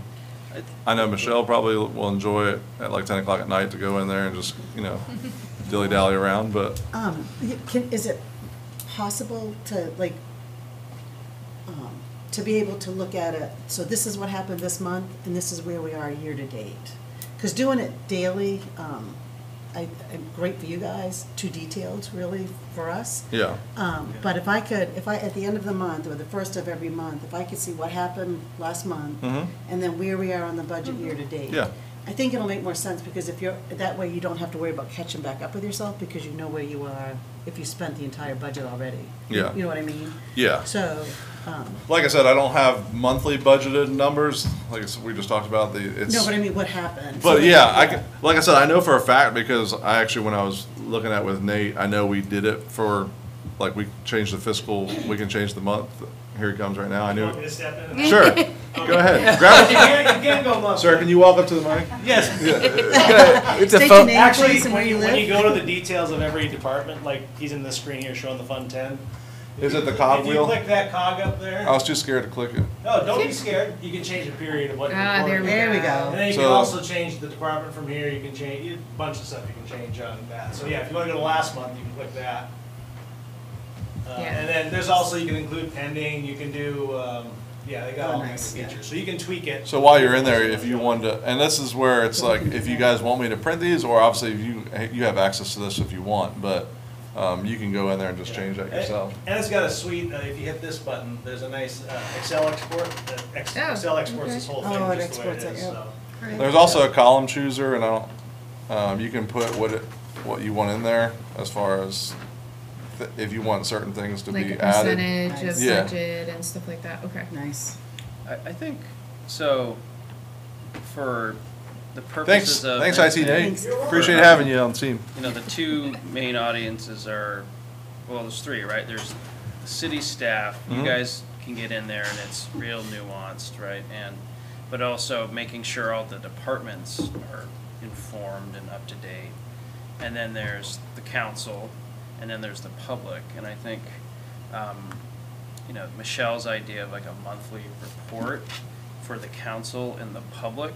F: I know Michelle probably will enjoy it at like 10 o'clock at night to go in there and just, dilly-dally around, but
C: Is it possible to, like, to be able to look at it, so this is what happened this month, and this is where we are year to date? Because doing it daily, great for you guys, too detailed, really, for us.
F: yeah.
C: But if I, at the end of the month, or the first of every month, if I could see what happened last month,
F: Mhm.
C: and then where we are on the budget year to date.
F: Yeah.
C: I think it'll make more sense, because if you're, that way you don't have to worry about catching back up with yourself, because you know where you are if you spent the entire budget already.
F: Yeah.
C: You know what I mean?
F: Yeah.
C: So,
F: Like I said, I don't have monthly budgeted numbers, like we just talked about, it's.
C: no, but I mean, what happened?
F: But
C: So,
F: yeah, like I said, I know for a fact, because I actually, when I was looking at with Nate, I know we did it for, like, we changed the fiscal, we can change the month. Here he comes right now, I knew.
E: Want me to step in?
F: Sure, go ahead. Grab
E: You
F: it.
E: can go monthly.
F: Sir, can you walk up to the mic?
E: Yes.
A: It's a
C: State your
A: phone.
C: name,
E: Actually,
C: please, and where you
E: when you
C: live.
E: go to the details of every department, like he's in the screen here showing the Fund 10.
F: Is it the cog
E: If you
F: wheel?
E: click that cog up there.
F: I was too scared to click it.
E: No, don't be scared. You can change the period of what you're
D: Ah, there
E: recording.
D: we
C: There we
D: go.
C: go.
E: And then you can
F: So-
E: also change the department from here. You can change a bunch of stuff you can change on that. So yeah, if you want to go to last month, you can click that.
D: Yeah.
E: And then there's also, you can include pending. You can do, yeah, they got
C: Oh,
E: all
C: nice,
E: kinds of
C: yeah.
E: features. So you can tweak it.
F: So while you're in there, if you wanted to, and this is where it's like, if you guys want me to print these, or obviously you have access to this if you want, but you can go in there and just change that yourself.
E: And it's got a suite, if you hit this button, there's a nice Excel export. Excel exports this whole thing
C: Oh, it
E: just the way it
C: exports
E: is,
C: it, yep.
E: so.
F: There's also a column chooser, and I don't, you can put what you want in there as far as if you want certain things to
D: Like
F: be
D: a
F: added.
D: percentage of
F: Yeah.
D: budget and stuff like that, okay.
C: Nice.
I: I think, so, for the
F: Thanks,
I: purposes of.
F: thanks IT Nate.
C: Thanks.
F: Appreciate having you on the team.
I: You know, the two main audiences are, well, there's three, right? There's the city staff, you
F: Mhm.
I: guys can get in there and it's real nuanced, right? But also making sure all the departments are informed and up to date. And then there's the council, and then there's the public. And I think, Michelle's idea of like a monthly report for the council and the public,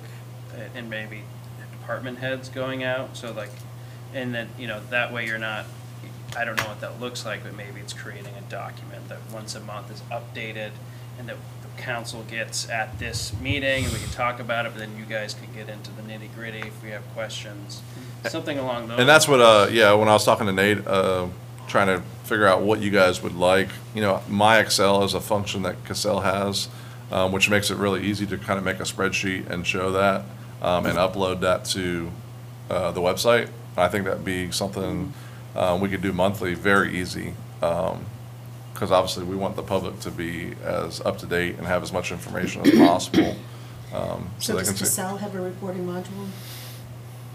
I: and maybe department heads going out, so like, and then, that way you're not, I don't know what that looks like, but maybe it's creating a document that once a month is updated, and that the council gets at this meeting, and we can talk about it, but then you guys can get into the nitty gritty if we have questions, something along those.
F: And that's what, when I was talking to Nate, trying to figure out what you guys would like, My Excel is a function that Cassell has, which makes it really easy to kind of make a spreadsheet and show that, and upload that to the website. I think that'd be something we could do monthly, very easy, because obviously we want the public to be as up-to-date and have as much information as possible.
C: So
F: they
C: does
F: can see.
C: Cassell have a reporting module?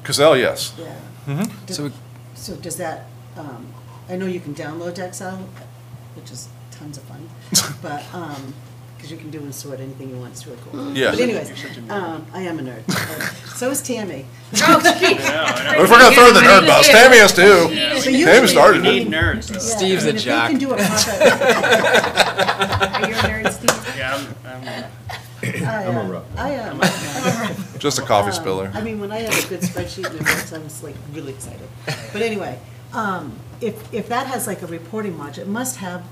F: Cassell, yes.
C: Yeah.
F: Mhm.
A: So
C: So does that, I know you can download to Excel, which is tons of fun, but because you can do in sort anything you want, it's really cool.
F: Yeah.
C: But anyways, I am a nerd. So is Tammy.
F: If we're gonna throw the nerd bus, Tammy has too.
I: Yeah,
C: So
I: we
C: usually-
I: we
F: started
I: need
F: it.
I: nerds, though.
C: Yeah,
A: Steve's
C: I
A: a
C: mean,
A: jock.
C: If you can do a contract.
D: Are you a nerd, Steve?
I: Yeah,
H: I'm a rough.
C: I am.
F: Just a coffee spiller.
C: I mean, when I have a good spreadsheet and it works, I'm just like really excited. But anyway, if that has like a reporting module, it must have,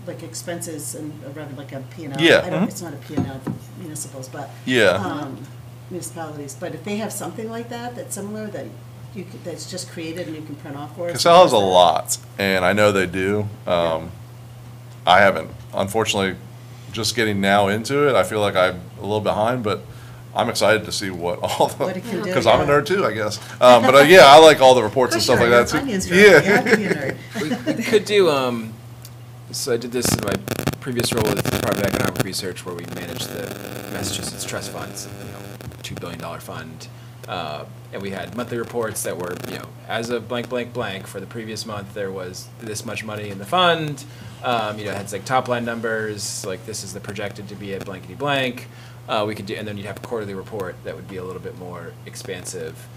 C: like expenses and a revenue, like a P and L.
F: Yeah.
C: I don't, it's not a P and L for municipals, but.
F: Yeah.
C: Municipalities, but if they have something like that, that's similar, that you could, that's just created and you can print off for us.
F: Casell has a lot, and I know they do. I haven't, unfortunately, just getting now into it, I feel like I'm a little behind, but I'm excited to see what all the,
C: What it can do,
F: because I'm a
C: yeah.
F: nerd too, I guess. But yeah, I like all the reports and
C: Of course
F: stuff
C: you
F: like
C: are,
F: that
C: you're
F: too.
C: a finance director, you have to be a
F: Yeah.
C: nerd.
A: We could do, so I did this in my previous role with the Department of Economic Research, where we managed the Massachusetts Trust Funds, $2 billion fund. And we had monthly reports that were, as of blank, blank, blank, for the previous month, there was this much money in the fund. It had like top line numbers, like this is the projected to be at blankety blank. We could do, and then you'd have a quarterly report that would be a little bit more expansive.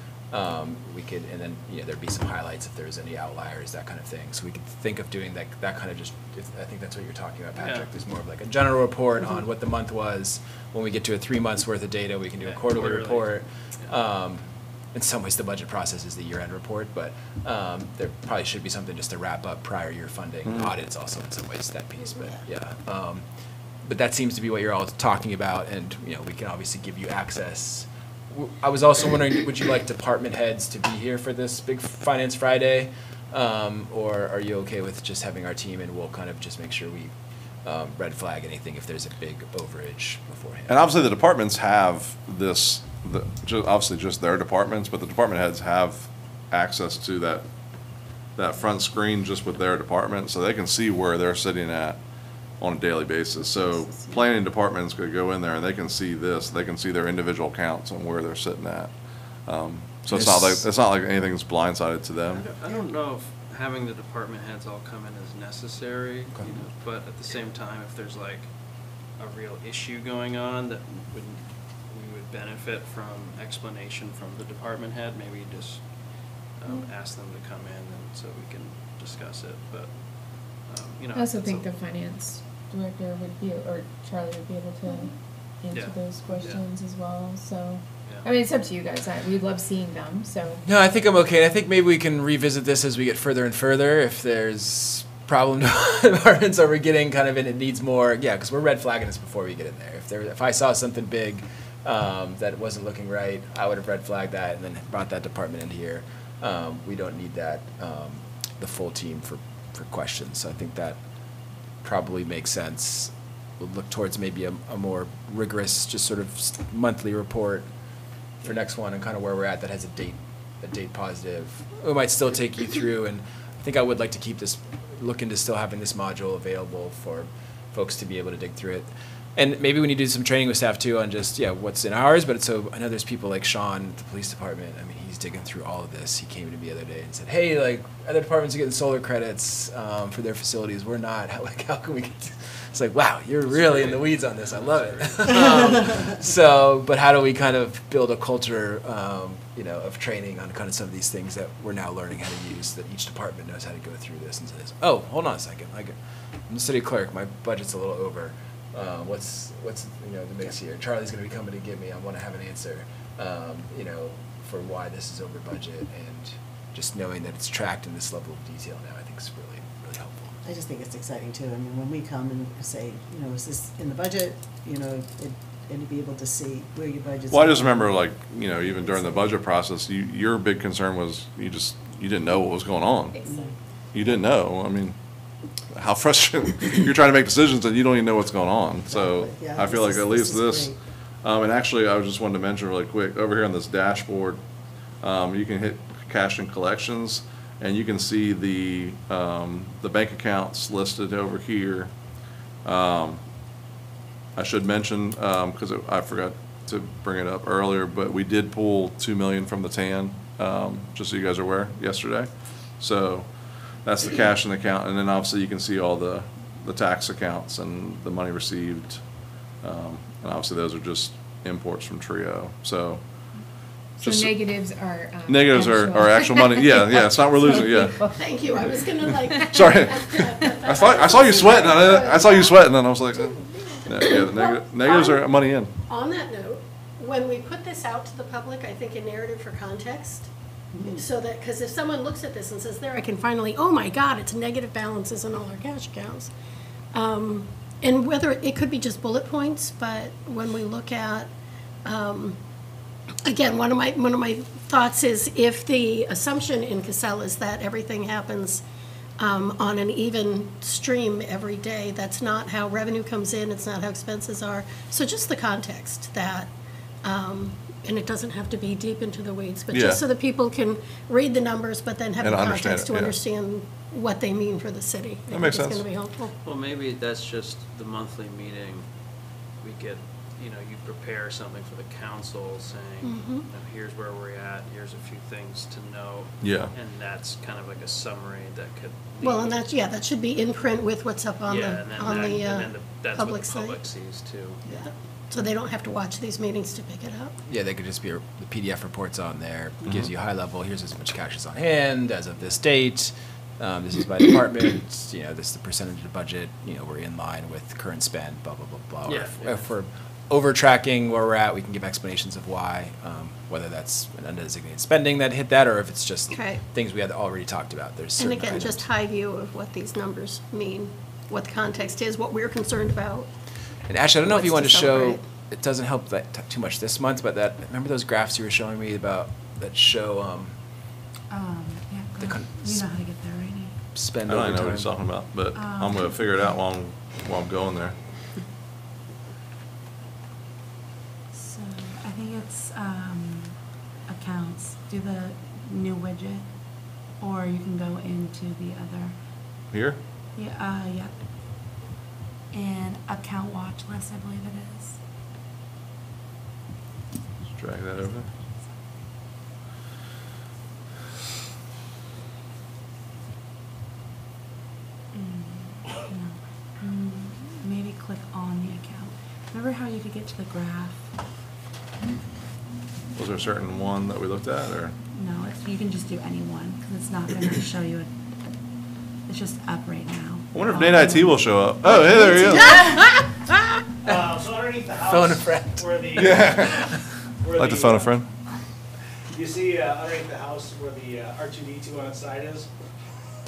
A: We could, and then, there'd be some highlights if there was any outliers, that kind of thing. So we could think of doing that kind of just, I think that's what you're talking about, Patrick.
I: Yeah.
A: There's more of like a general report on what the month was. When we get to a 3 months worth of data, we can do a
I: Yeah,
A: quarterly
I: quarterly.
A: report. In some ways, the budget process is the year-end report, but there probably should be something just to wrap up prior year funding. Audit's also in some ways that piece, but yeah. But that seems to be what you're all talking about, and we can obviously give you access. I was also wondering, would you like department heads to be here for this big Finance Friday? Or are you okay with just having our team, and we'll kind of just make sure we red flag anything if there's a big overage beforehand?
F: And obviously, the departments have this, obviously just their departments, but the department heads have access to that front screen just with their department, so they can see where they're sitting at on a daily basis. So planning departments could go in there and they can see this, they can see their individual accounts and where they're sitting at. So it's not like anything's blindsided to them.
I: I don't know if having the department heads all come in is necessary, but at the same time, if there's like a real issue going on that we would benefit from explanation from the department head, maybe just ask them to come in and so we can discuss it, but,
D: I also
I: it's
D: think
I: a-
D: the finance director would be, or Charlie would be able to answer
I: Yeah.
D: those questions as well, so.
I: Yeah.
D: I mean, it's up to you guys, we'd love seeing them, so.
A: No, I think I'm okay. I think maybe we can revisit this as we get further and further. If there's problem departments or we're getting kind of in, it needs more, because we're red flagging this before we get in there. If I saw something big that wasn't looking right, I would have red flagged that and then brought that department in here. We don't need that, the full team for questions. So I think that probably makes sense. We'll look towards maybe a more rigorous, just sort of monthly report for next one and kind of where we're at that has a date positive. We might still take you through, and I think I would like to keep this, look into still having this module available for folks to be able to dig through it. And maybe we need to do some training with staff too on just, what's in ours, but so I know there's people like Sean at the police department. I mean, he's digging through all of this. He came to me the other day and said, hey, like, other departments are getting solar credits for their facilities. We're not. How can we get It's like, wow, you're really in the weeds on this. I love it. But how do we kind of build a culture, of training on kind of some of these things that we're now learning how to use, that each department knows how to go through this and say, oh, hold on a second. I'm the city clerk. My budget's a little over. What's the mix here? Charlie's going to be coming to get me. I want to have an answer, for why this is over budget, and just knowing that it's tracked in this level of detail now, I think is really, really helpful.
C: I just think it's exciting too. I mean, when we come and say, is this in the budget, and to be able to see where your budget's.
F: Well, I just remember, even during the budget process, your big concern was you didn't know what was going on. You didn't know. I mean, how frustrating. You're trying to make decisions and you don't even know what's going on. So
C: Exactly. Yeah,
F: I feel like
C: this
F: at
C: is
F: least this,
C: great.
F: and actually I just wanted to mention really quick, over here on this dashboard, you can hit cash and collections and you can see the bank accounts listed over here. I should mention, because I forgot to bring it up earlier, but we did pull $2 million from the TAN, just so you guys are aware, yesterday. So that's the cash in the account, and then obviously you can see all the the tax accounts and the money received. And obviously those are just imports from Trio, so.
D: So
F: just-
D: negatives are.
F: Negatives are actual money, yeah, it's not we're losing, yeah.
G: Thank you, I was gonna like.
F: Sorry. I saw you sweating, I saw you sweating, and I was like, the negatives are money in.
G: On that note, when we put this out to the public, I think a narrative for context, so that, because if someone looks at this and says, there, I can finally, oh my God, it's negative balances in all our cash accounts. And whether, it could be just bullet points, but when we look at, again, one of my thoughts is if the assumption in Casella is that everything happens on an even stream every day, that's not how revenue comes in, it's not how expenses are. So just the context that, and it doesn't have to be deep into the weeds, but
F: Yeah.
G: just so that people can read the numbers, but then have
F: And
G: the
F: understand
G: context
F: it,
G: to
F: yeah.
G: understand what they mean for the city.
F: That makes
G: I think
F: sense.
G: it's gonna be helpful.
I: Well, maybe that's just the monthly meeting, we get, you prepare something for the council saying, here's where we're at, here's a few things to know.
F: Yeah.
I: And that's kind of like a summary that could.
G: Well, and
I: lead-
G: that's, yeah, that should be in print with what's up on
I: Yeah,
G: the,
I: and then
G: on
I: that-
G: the
I: and then that's what
G: public
I: the
G: site.
I: public sees too.
G: Yeah. So they don't have to watch these meetings to pick it up.
A: Yeah, they could just be, the PDF reports on there, gives you high level, here's as much cash is on hand as of this date. This is by department, this is the percentage of budget, we're in line with current spend, blah, blah, blah, blah. Or
I: Yeah,
A: if-
I: yeah.
A: If we're over tracking where we're at, we can give explanations of why, whether that's an undesignated spending that hit that, or if it's just
G: Okay.
A: things we had already talked about. There's
G: And
A: certain
G: again,
A: items.
G: just high view of what these numbers mean, what the context is, what we're concerned about.
A: And Ashley, I don't know if you want
G: What's
A: to
G: to
A: show,
G: celebrate?
A: it doesn't help that too much this month, but remember those graphs you were showing me about, that show,
B: Yeah,
A: The
B: go
A: con-
B: ahead. You know how to get there, right? Nate?
A: spend
F: I
A: over
F: don't
A: time?
F: know what he's talking about, but I'm gonna figure it out while I'm going there.
B: So I think it's accounts. Do the new widget, or you can go into the other.
F: Here?
B: Yep. And account watch list, I believe it is.
F: Just drag that over.
B: Maybe click on the account. Remember how you could get to the graph?
F: Was there a certain one that we looked at, or?
B: No, you can just do any one, because it's not gonna show you it. It's just up right now.
F: I wonder if Nate IT will show up. Oh, hey, there he is.
E: So underneath the house.
A: Phone a friend.
E: Where the.
F: I'd like to phone a friend.
E: You see underneath the house where the R2D2 on its side is?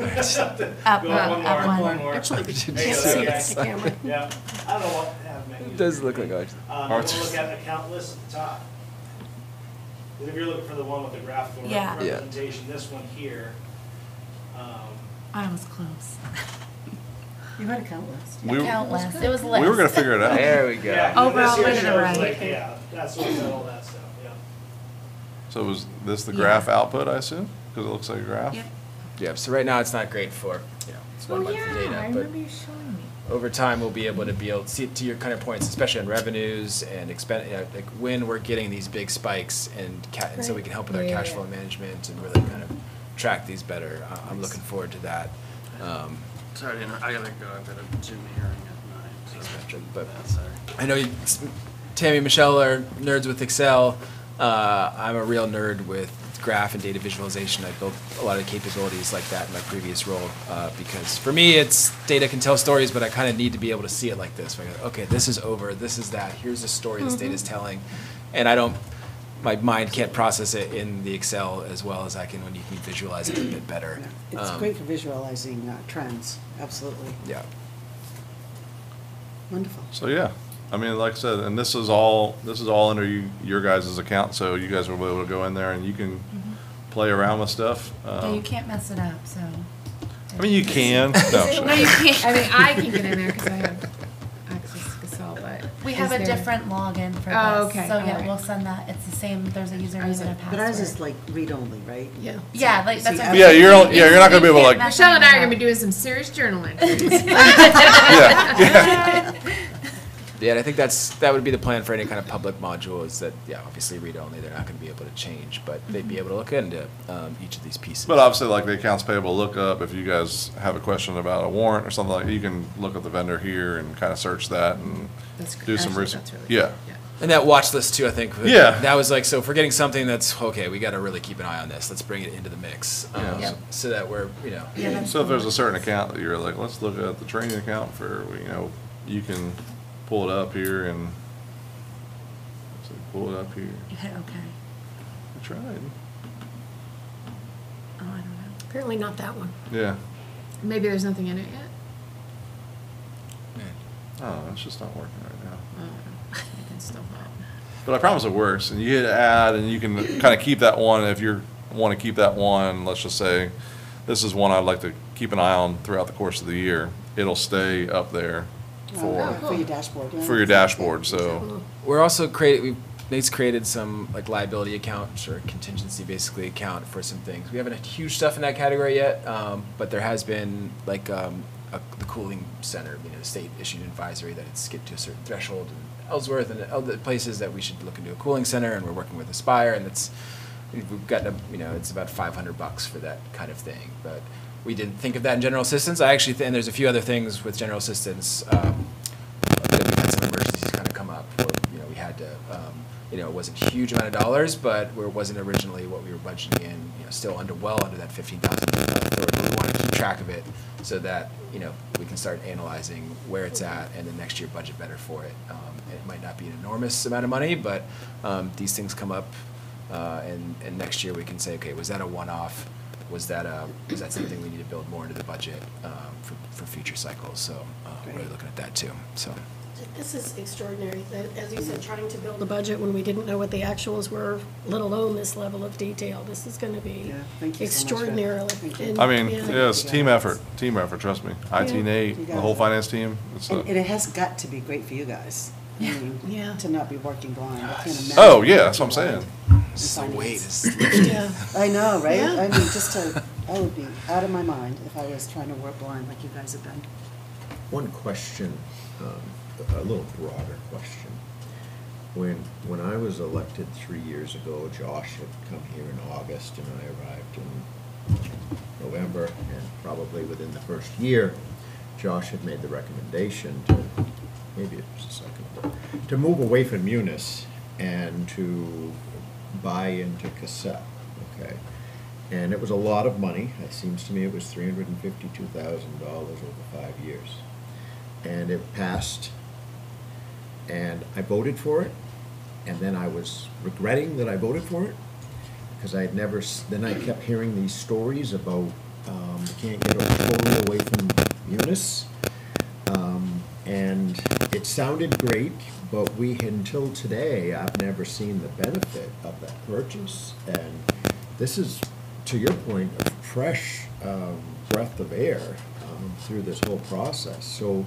B: Up,
E: Go
B: up,
E: one
B: up
E: more,
B: one.
E: one more.
G: Actually,
E: There
G: you
E: you
G: can't
E: go,
G: see
E: okay.
G: it, it's the camera.
E: Yeah, I don't know what, menus.
A: It does look like ours.
E: You want to look at account list at the top. And if you're looking for the one with the graphical
B: Yeah.
A: Yeah.
E: representation, this one here,
B: I was close.
C: You had a count list.
F: We
B: Account list, it was list.
F: were gonna figure it out.
A: There we go.
E: yeah,
B: Overall,
E: this here
B: way to the
E: shows
B: right.
E: like, yeah, that's what said all that stuff, yeah.
F: So was this the
B: Yeah.
F: graph output, I assume? Because it looks like a graph?
B: Yep.
A: Yeah, so right now it's not great for, it's 1 month of data, but
B: you showing me.
A: over time, we'll be able to see, to your kind of points, especially on revenues and like when we're getting these big spikes and so we can help with our cash flow management and really kind of track these better. I'm looking forward to that.
I: Sorry, to interrupt. I gotta go, I've got a Zoom hearing at 9, so.
A: Thanks, Patrick, but-
I: That's all right.
A: I know Tammy and Michelle are nerds with Excel. I'm a real nerd with graph and data visualization. I built a lot of capabilities like that in my previous role because for me, it's data can tell stories, but I kind of need to be able to see it like this. Where I go, okay, this is over, this is that, here's the story this data is telling. And my mind can't process it in the Excel as well as I can when you can visualize it a bit better.
C: It's great for visualizing trends, absolutely.
A: Yeah.
C: Wonderful.
F: So, yeah, I mean, like I said, and this is all under your guys' account, so you guys will be able to go in there and you can play around with stuff.
B: Yeah, you can't mess it up, so.
F: I mean, you can. No,
D: No, you can't. I mean, I can get in there because I have access to Casell, but.
B: We
D: is
B: have a
D: there-
B: different login for this.
D: Oh, okay,
B: So yeah,
D: alright.
B: we'll send that. It's the same, there's a username and a password.
C: But ours is like read-only, right?
G: Yeah.
B: Yeah, like that's.
C: See,
B: what I'm
F: Yeah,
B: saying.
F: you're not gonna be able to, like-
B: You can't mess
D: Michelle and I are
B: anything
D: gonna be
B: up.
D: doing some serious journal entries.
F: yeah.
A: Yeah, and I think that would be the plan for any kind of public module is that, yeah, obviously read-only, they're not going to be able to change, but they'd be able to look into each of these pieces.
F: But obviously, like the accounts payable lookup, if you guys have a question about a warrant or something like, you can look at the vendor here and kind of search that and
D: That's great.
F: do some
D: Actually,
F: research.
D: that's really
F: Yeah.
D: good.
A: And that watch list too, I think.
F: Yeah.
A: That was like, so if we're getting something that's, okay, we got to really keep an eye on this, let's bring it into the mix.
F: Yeah.
B: Yep.
A: So that we're,
B: Yeah, that's
F: So if there's a
B: cool.
F: certain account that you're like, let's look at the training account for, you can pull it up here and, so pull it up here.
B: Yeah, okay.
F: I tried.
B: Oh, I don't know.
G: Apparently not that one.
F: Yeah.
D: Maybe there's nothing in it yet.
F: Oh, it's just not working right now.
D: I can still not.
F: But I promise it works. And you hit add, and you can kind of keep that one. If you want to keep that one, let's just say, this is one I'd like to keep an eye on throughout the course of the year. It'll stay up there
C: For your dashboard. yeah.
F: for your dashboard. So
A: We're also Nate's created some like liability accounts or contingency basically account for some things. We haven't had huge stuff in that category yet, but there has been like the cooling center, the state issued advisory that it's skipped to a certain threshold in Ellsworth and other places that we should look into a cooling center, and we're working with Aspire, and we've gotten it's about $500 for that kind of thing, but we didn't think of that in general assistance. I actually and there's a few other things with general assistance that we've had some emergencies kind of come up where we had to it wasn't a huge amount of dollars, but where it wasn't originally what we were budgeting in, still under that 15,000 authority. We want to keep track of it so that we can start analyzing where it's at and then next year budget better for it. It might not be an enormous amount of money, but these things come up, and next year we can say, okay, was that a one-off? Was that something we need to build more into the budget for future cycles? So really looking at that too. So.
G: This is extraordinary, as you said, trying to build a budget when we didn't know what the actuals were, let alone this level of detail. This is going to be
C: Yeah, thank you so much for that.
G: extraordinarily.
C: Thank you.
G: and,
F: I mean,
G: yeah.
F: yeah, it's team effort, trust me. IT Nate, the whole finance team. It's
C: And it has got to be great for you guys. I mean,
G: Yeah.
C: to not be working blind. I can't imagine.
F: Oh, yeah, that's what I'm saying.
A: This is the weight
C: Finance.
A: is lifted.
G: Yeah.
C: I know, right?
G: Yeah.
C: I mean, I would be out of my mind if I was trying to work blind like you guys have done.
H: One question, a little broader question. When I was elected 3 years ago, Josh had come here in August, and I arrived in November, and probably within the first year, Josh had made the recommendation to, maybe it was the second, but to move away from Munis and to buy into Cassell, okay? And it was a lot of money. It seems to me it was $352,000 over 5 years. And it passed, and I voted for it, and then I was regretting that I voted for it, because I had never, then I kept hearing these stories about, you can't get totally away from Munis. And it sounded great, but until today, I've never seen the benefit of that purchase. And this is, to your point, a fresh breath of air through this whole process. So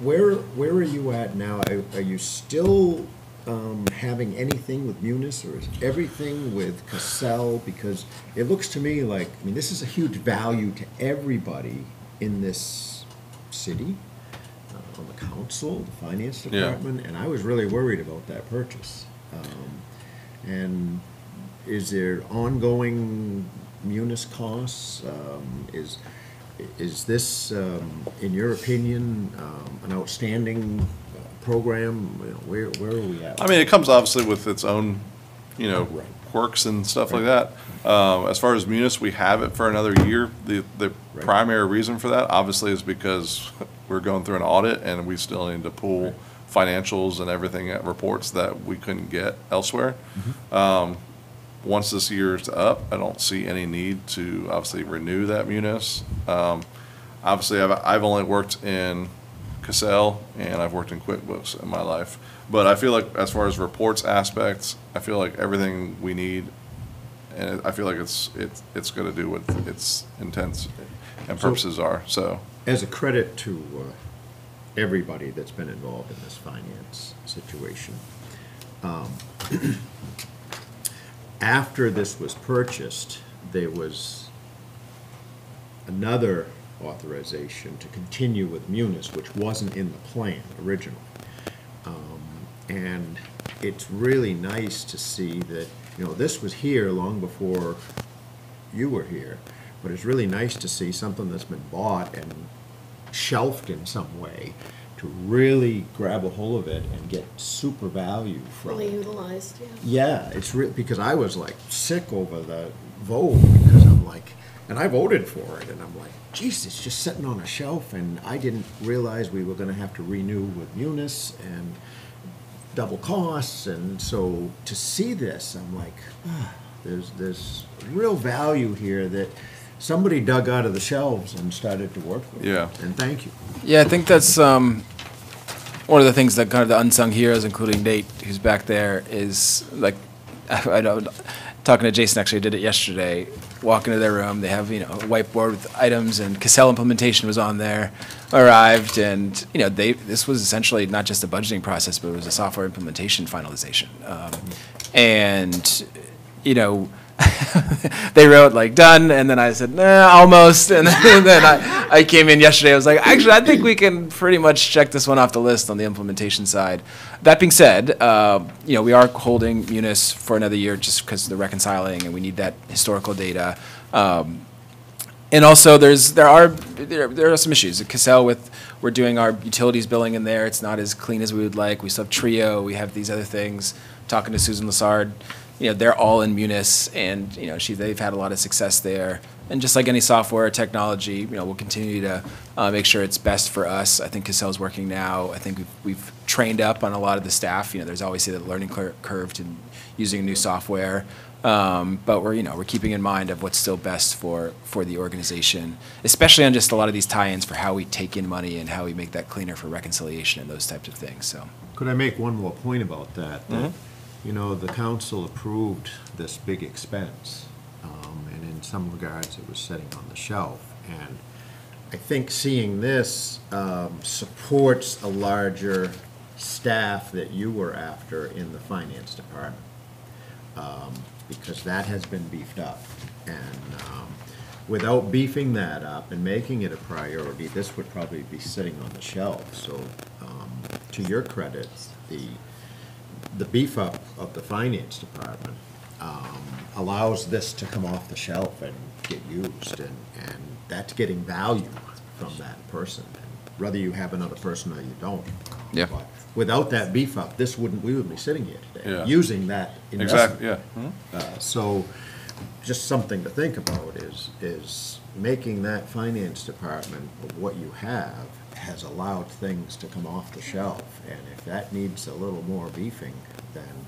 H: where are you at now? Are you still having anything with Munis, or is everything with Cassell? Because it looks to me like, I mean, this is a huge value to everybody in this city, on the council, the finance
F: Yeah.
H: department, and I was really worried about that purchase. And is there ongoing Munis costs? Is this, in your opinion, an outstanding program? Where are we at?
F: I mean, it comes obviously with its own,
H: Right.
F: quirks and stuff like that. As far as Munis, we have it for another year. The
H: Right.
F: primary reason for that, obviously, is because we're going through an audit and we still need to pull financials and everything, reports that we couldn't get elsewhere. Once this year's up, I don't see any need to obviously renew that Munis. Obviously, I've only worked in Cassell and I've worked in QuickBooks in my life. But I feel like as far as reports aspects, I feel like everything we need, and I feel like it's going to do what its intents and purposes are, so.
H: As a credit to everybody that's been involved in this finance situation, after this was purchased, there was another authorization to continue with Munis, which wasn't in the plan originally. And it's really nice to see that, you know, this was here long before you were here, but it's really nice to see something that's been bought and shelved in some way to really grab a hold of it and get super value from
G: Fully
H: it.
G: utilized, yeah.
H: Yeah, it's real, because I was like sick over the vote, because I'm like, and I voted for it, and I'm like, geez, it's just sitting on a shelf, and I didn't realize we were gonna have to renew with Munis and double costs, and so to see this, I'm like, there's real value here that somebody dug out of the shelves and started to work with.
F: Yeah.
H: And thank you.
A: Yeah, I think that's one of the things that kind of the unsung heroes, including Nate, who's back there, is like, I know, talking to Jason, actually, I did it yesterday, walk into their room, they have, you know, a whiteboard with items, and Cassell implementation was on there, arrived, and, you know, this was essentially not just a budgeting process, but it was a software implementation finalization. And, you know, they wrote like done, and then I said, nah, almost, and then I came in yesterday, I was like, actually, I think we can pretty much check this one off the list on the implementation side. That being said, you know, we are holding Munis for another year just because they're reconciling, and we need that historical data. And also, there are some issues. At Cassell, we're doing our utilities billing in there, it's not as clean as we would like. We still have Trio, we have these other things. Talking to Susan Lassard, you know, they're all in Munis, and, you know, they've had a lot of success there. And just like any software or technology, you know, we'll continue to make sure it's best for us. I think Cassell's working now. I think we've trained up on a lot of the staff. You know, there's always the learning curve to using new software. But we're keeping in mind of what's still best for the organization, especially on just a lot of these tie-ins for how we take in money and how we make that cleaner for reconciliation and those types of things, so.
H: Could I make one more point about that? That, you know, the council approved this big expense, and in some regards, it was sitting on the shelf. And I think seeing this supports a larger staff that you were after in the finance department, because that has been beefed up. And without beefing that up and making it a priority, this would probably be sitting on the shelf. So to your credit, the beef up of the finance department allows this to come off the shelf and get used, and that's getting value from that person, and whether you have another person or you don't.
A: Yeah.
H: But without that beef up, we would be sitting here today,
F: Yeah.
H: using that investment.
F: Exactly, yeah.
H: So, just something to think about is making that finance department of what you have has allowed things to come off the shelf, and if that needs a little more beefing, then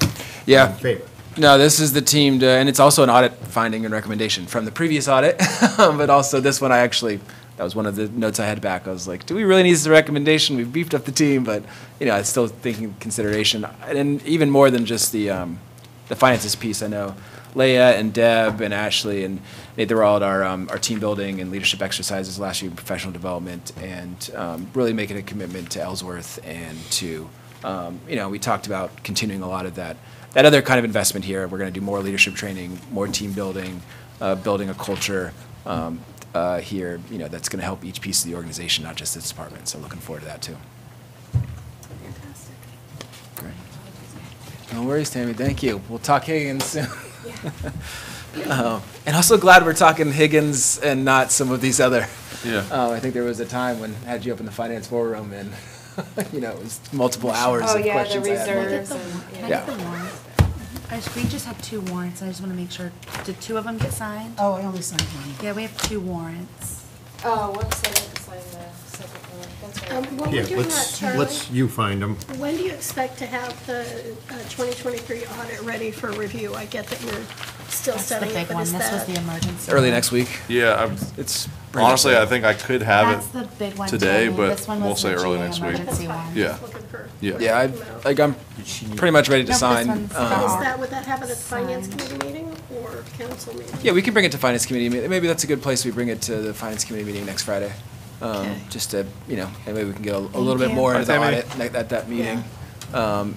H: I'm
A: Yeah.
H: in favor.
A: No, this is the team and it's also an audit finding and recommendation from the previous audit, but also this one that was one of the notes I had back. I was like, do we really need this recommendation? We've beefed up the team, but, you know, I still thinking consideration. And even more than just the finances piece, I know Leah and Deb and Ashley and Nate, they were all at our team building and leadership exercises last year in professional development, and really making a commitment to Ellsworth and to, you know, we talked about continuing a lot of that other kind of investment here. We're going to do more leadership training, more team building, building a culture here, you know, that's going to help each piece of the organization, not just this department. So looking forward to that too.
B: Fantastic.
A: Great. No worries, Tammy. Thank you. We'll talk Higgins soon. And also glad we're talking Higgins and not some of these other.
F: Yeah.
A: I think there was a time when I had you up in the finance war room and, you know, it was multiple hours
D: Oh,
A: of
D: yeah, the
A: questions I had.
D: reserves.
B: Can I
A: Yeah.
B: get the warrants? We just have 2 warrants, I just want to make sure, did 2 of them get signed?
C: Oh, I only signed one.
B: Yeah, we have 2 warrants.
D: Oh, one second to sign the second one, that's right.
G: While
H: Yeah,
G: we're doing that, Charlie,
H: let's you find them.
G: when do you expect to have the 2023 audit ready for review? I get that you're still
B: That's the
G: setting
B: big
G: it, but
B: one,
G: is
B: this was the
G: that?
B: emergency.
A: Early
B: one.
A: next week.
F: Yeah,
A: It's
F: honestly, I think I could have
B: That's
F: it
B: the big one,
F: today,
B: Tammy.
F: but
B: This one
F: we'll
B: was
F: say
B: the
F: early
B: GA
F: next week.
B: emergency one.
F: Yeah.
G: Just looking for.
F: Yeah.
A: Yeah, I'm pretty much ready to
B: No, this
A: sign.
B: one's
G: Would that happen at the finance
B: Signed.
G: committee meeting or council meeting?
A: Yeah, we can bring it to finance committee. Maybe that's a good place. We bring it to the finance committee meeting next Friday.
G: Okay.
A: Just to, you know, and maybe we can get a little bit
B: you.
A: more into the
F: Bye, Tammy.
A: audit at that meeting.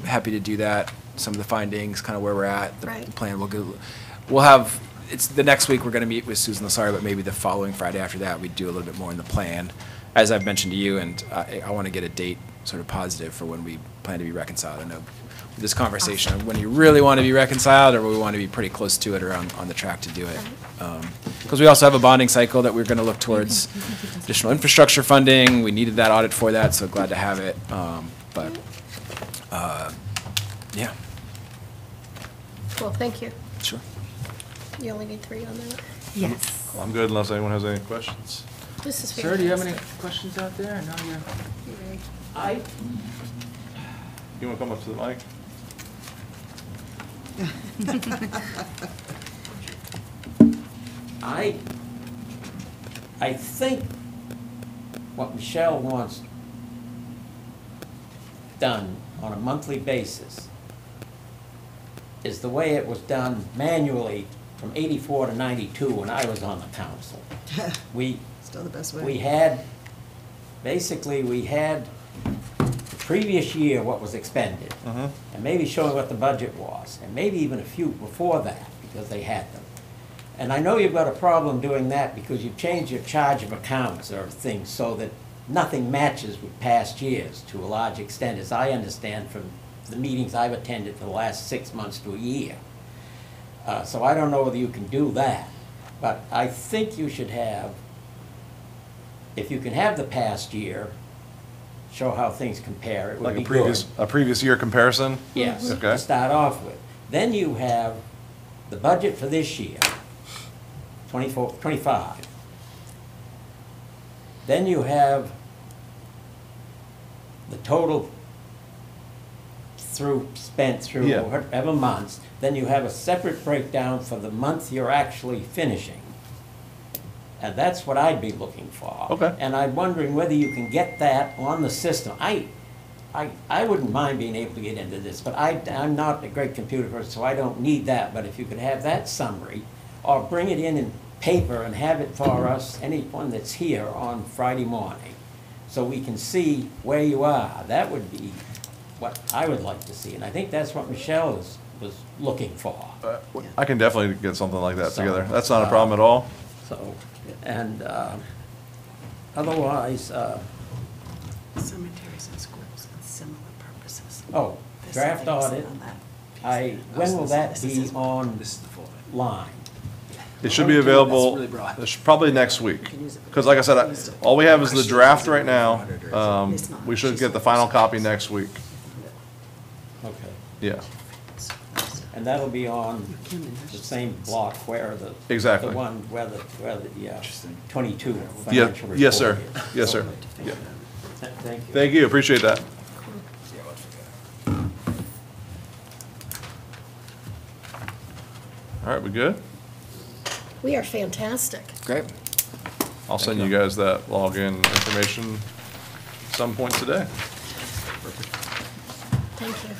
A: Happy to do that. Some of the findings, kind of where we're at, the
G: Right.
A: plan. We'll have, it's the next week we're going to meet with Susan Lassard, but maybe the following Friday after that, we'd do a little bit more in the plan. As I've mentioned to you, and I want to get a date sort of positive for when we plan to be reconciled. I know this conversation of when you really want to be reconciled, or we want to be pretty close to it or on the track to do it. Because we also have a bonding cycle that we're going to look towards additional infrastructure funding. We needed that audit for that, so glad to have it. Yeah,
G: Well, thank you.
A: sure.
G: You only need 3 on that.
B: Yes.
F: I'm good unless anyone has any questions.
G: This is
A: Sir, do you have any
G: fantastic.
A: questions out there? I know you're.
F: You want to come up to the mic?
J: I think what Michelle wants done on a monthly basis is the way it was done manually from 84 to 92 when I was on the council. We
C: Still the best way.
J: we had the previous year what was expended, and maybe showing what the budget was, and maybe even a few before that, because they had them. And I know you've got a problem doing that because you've changed your charge of accounts or things so that nothing matches with past years to a large extent, as I understand from the meetings I've attended for the last 6 months to a year. So I don't know whether you can do that, but I think you should have, if you can have the past year, show how things compare, it would
F: Like
J: be
F: a
J: good.
F: previous year comparison?
J: Yes,
F: Okay.
J: to start off with. Then you have the budget for this year, 25. Then you have the total spent through
F: Yeah.
J: whatever months. Then you have a separate breakdown for the month you're actually finishing. And that's what I'd be looking for.
F: Okay.
J: And I'm wondering whether you can get that on the system. I wouldn't mind being able to get into this, but I'm not a great computer person, so I don't need that. But if you could have that summary, or bring it in paper and have it for us, anyone that's here on Friday morning, so we can see where you are, that would be what I would like to see. And I think that's what Michelle was looking for.
F: I can definitely get something like that
J: So,
F: together. That's not a problem at all.
J: So, and otherwise,
C: Cemeteries and schools and similar purposes.
J: oh,
C: There's
J: draft
C: something
J: audit,
C: on that piece.
J: when will that
C: This
J: be
C: is-
J: on
A: This is the full.
J: line?
F: It should be available,
A: really broad.
F: probably next week. Because like I said, all we have is the draft right now. We should get the final copy next week.
J: Okay.
F: Yeah,
J: And that'll be on the same block where the.
F: Exactly.
J: The one where the 22
F: yeah,
J: financial report
F: yes, sir,
J: is.
F: yes, sir. Yeah.
J: Thank you.
F: Thank you, appreciate that. All right, we good?
G: We are fantastic.
A: Great.
F: I'll send you guys that login information some point today.
G: Thank you.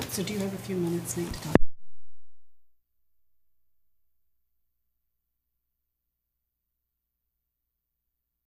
C: So do you have a few minutes, Nate, to talk?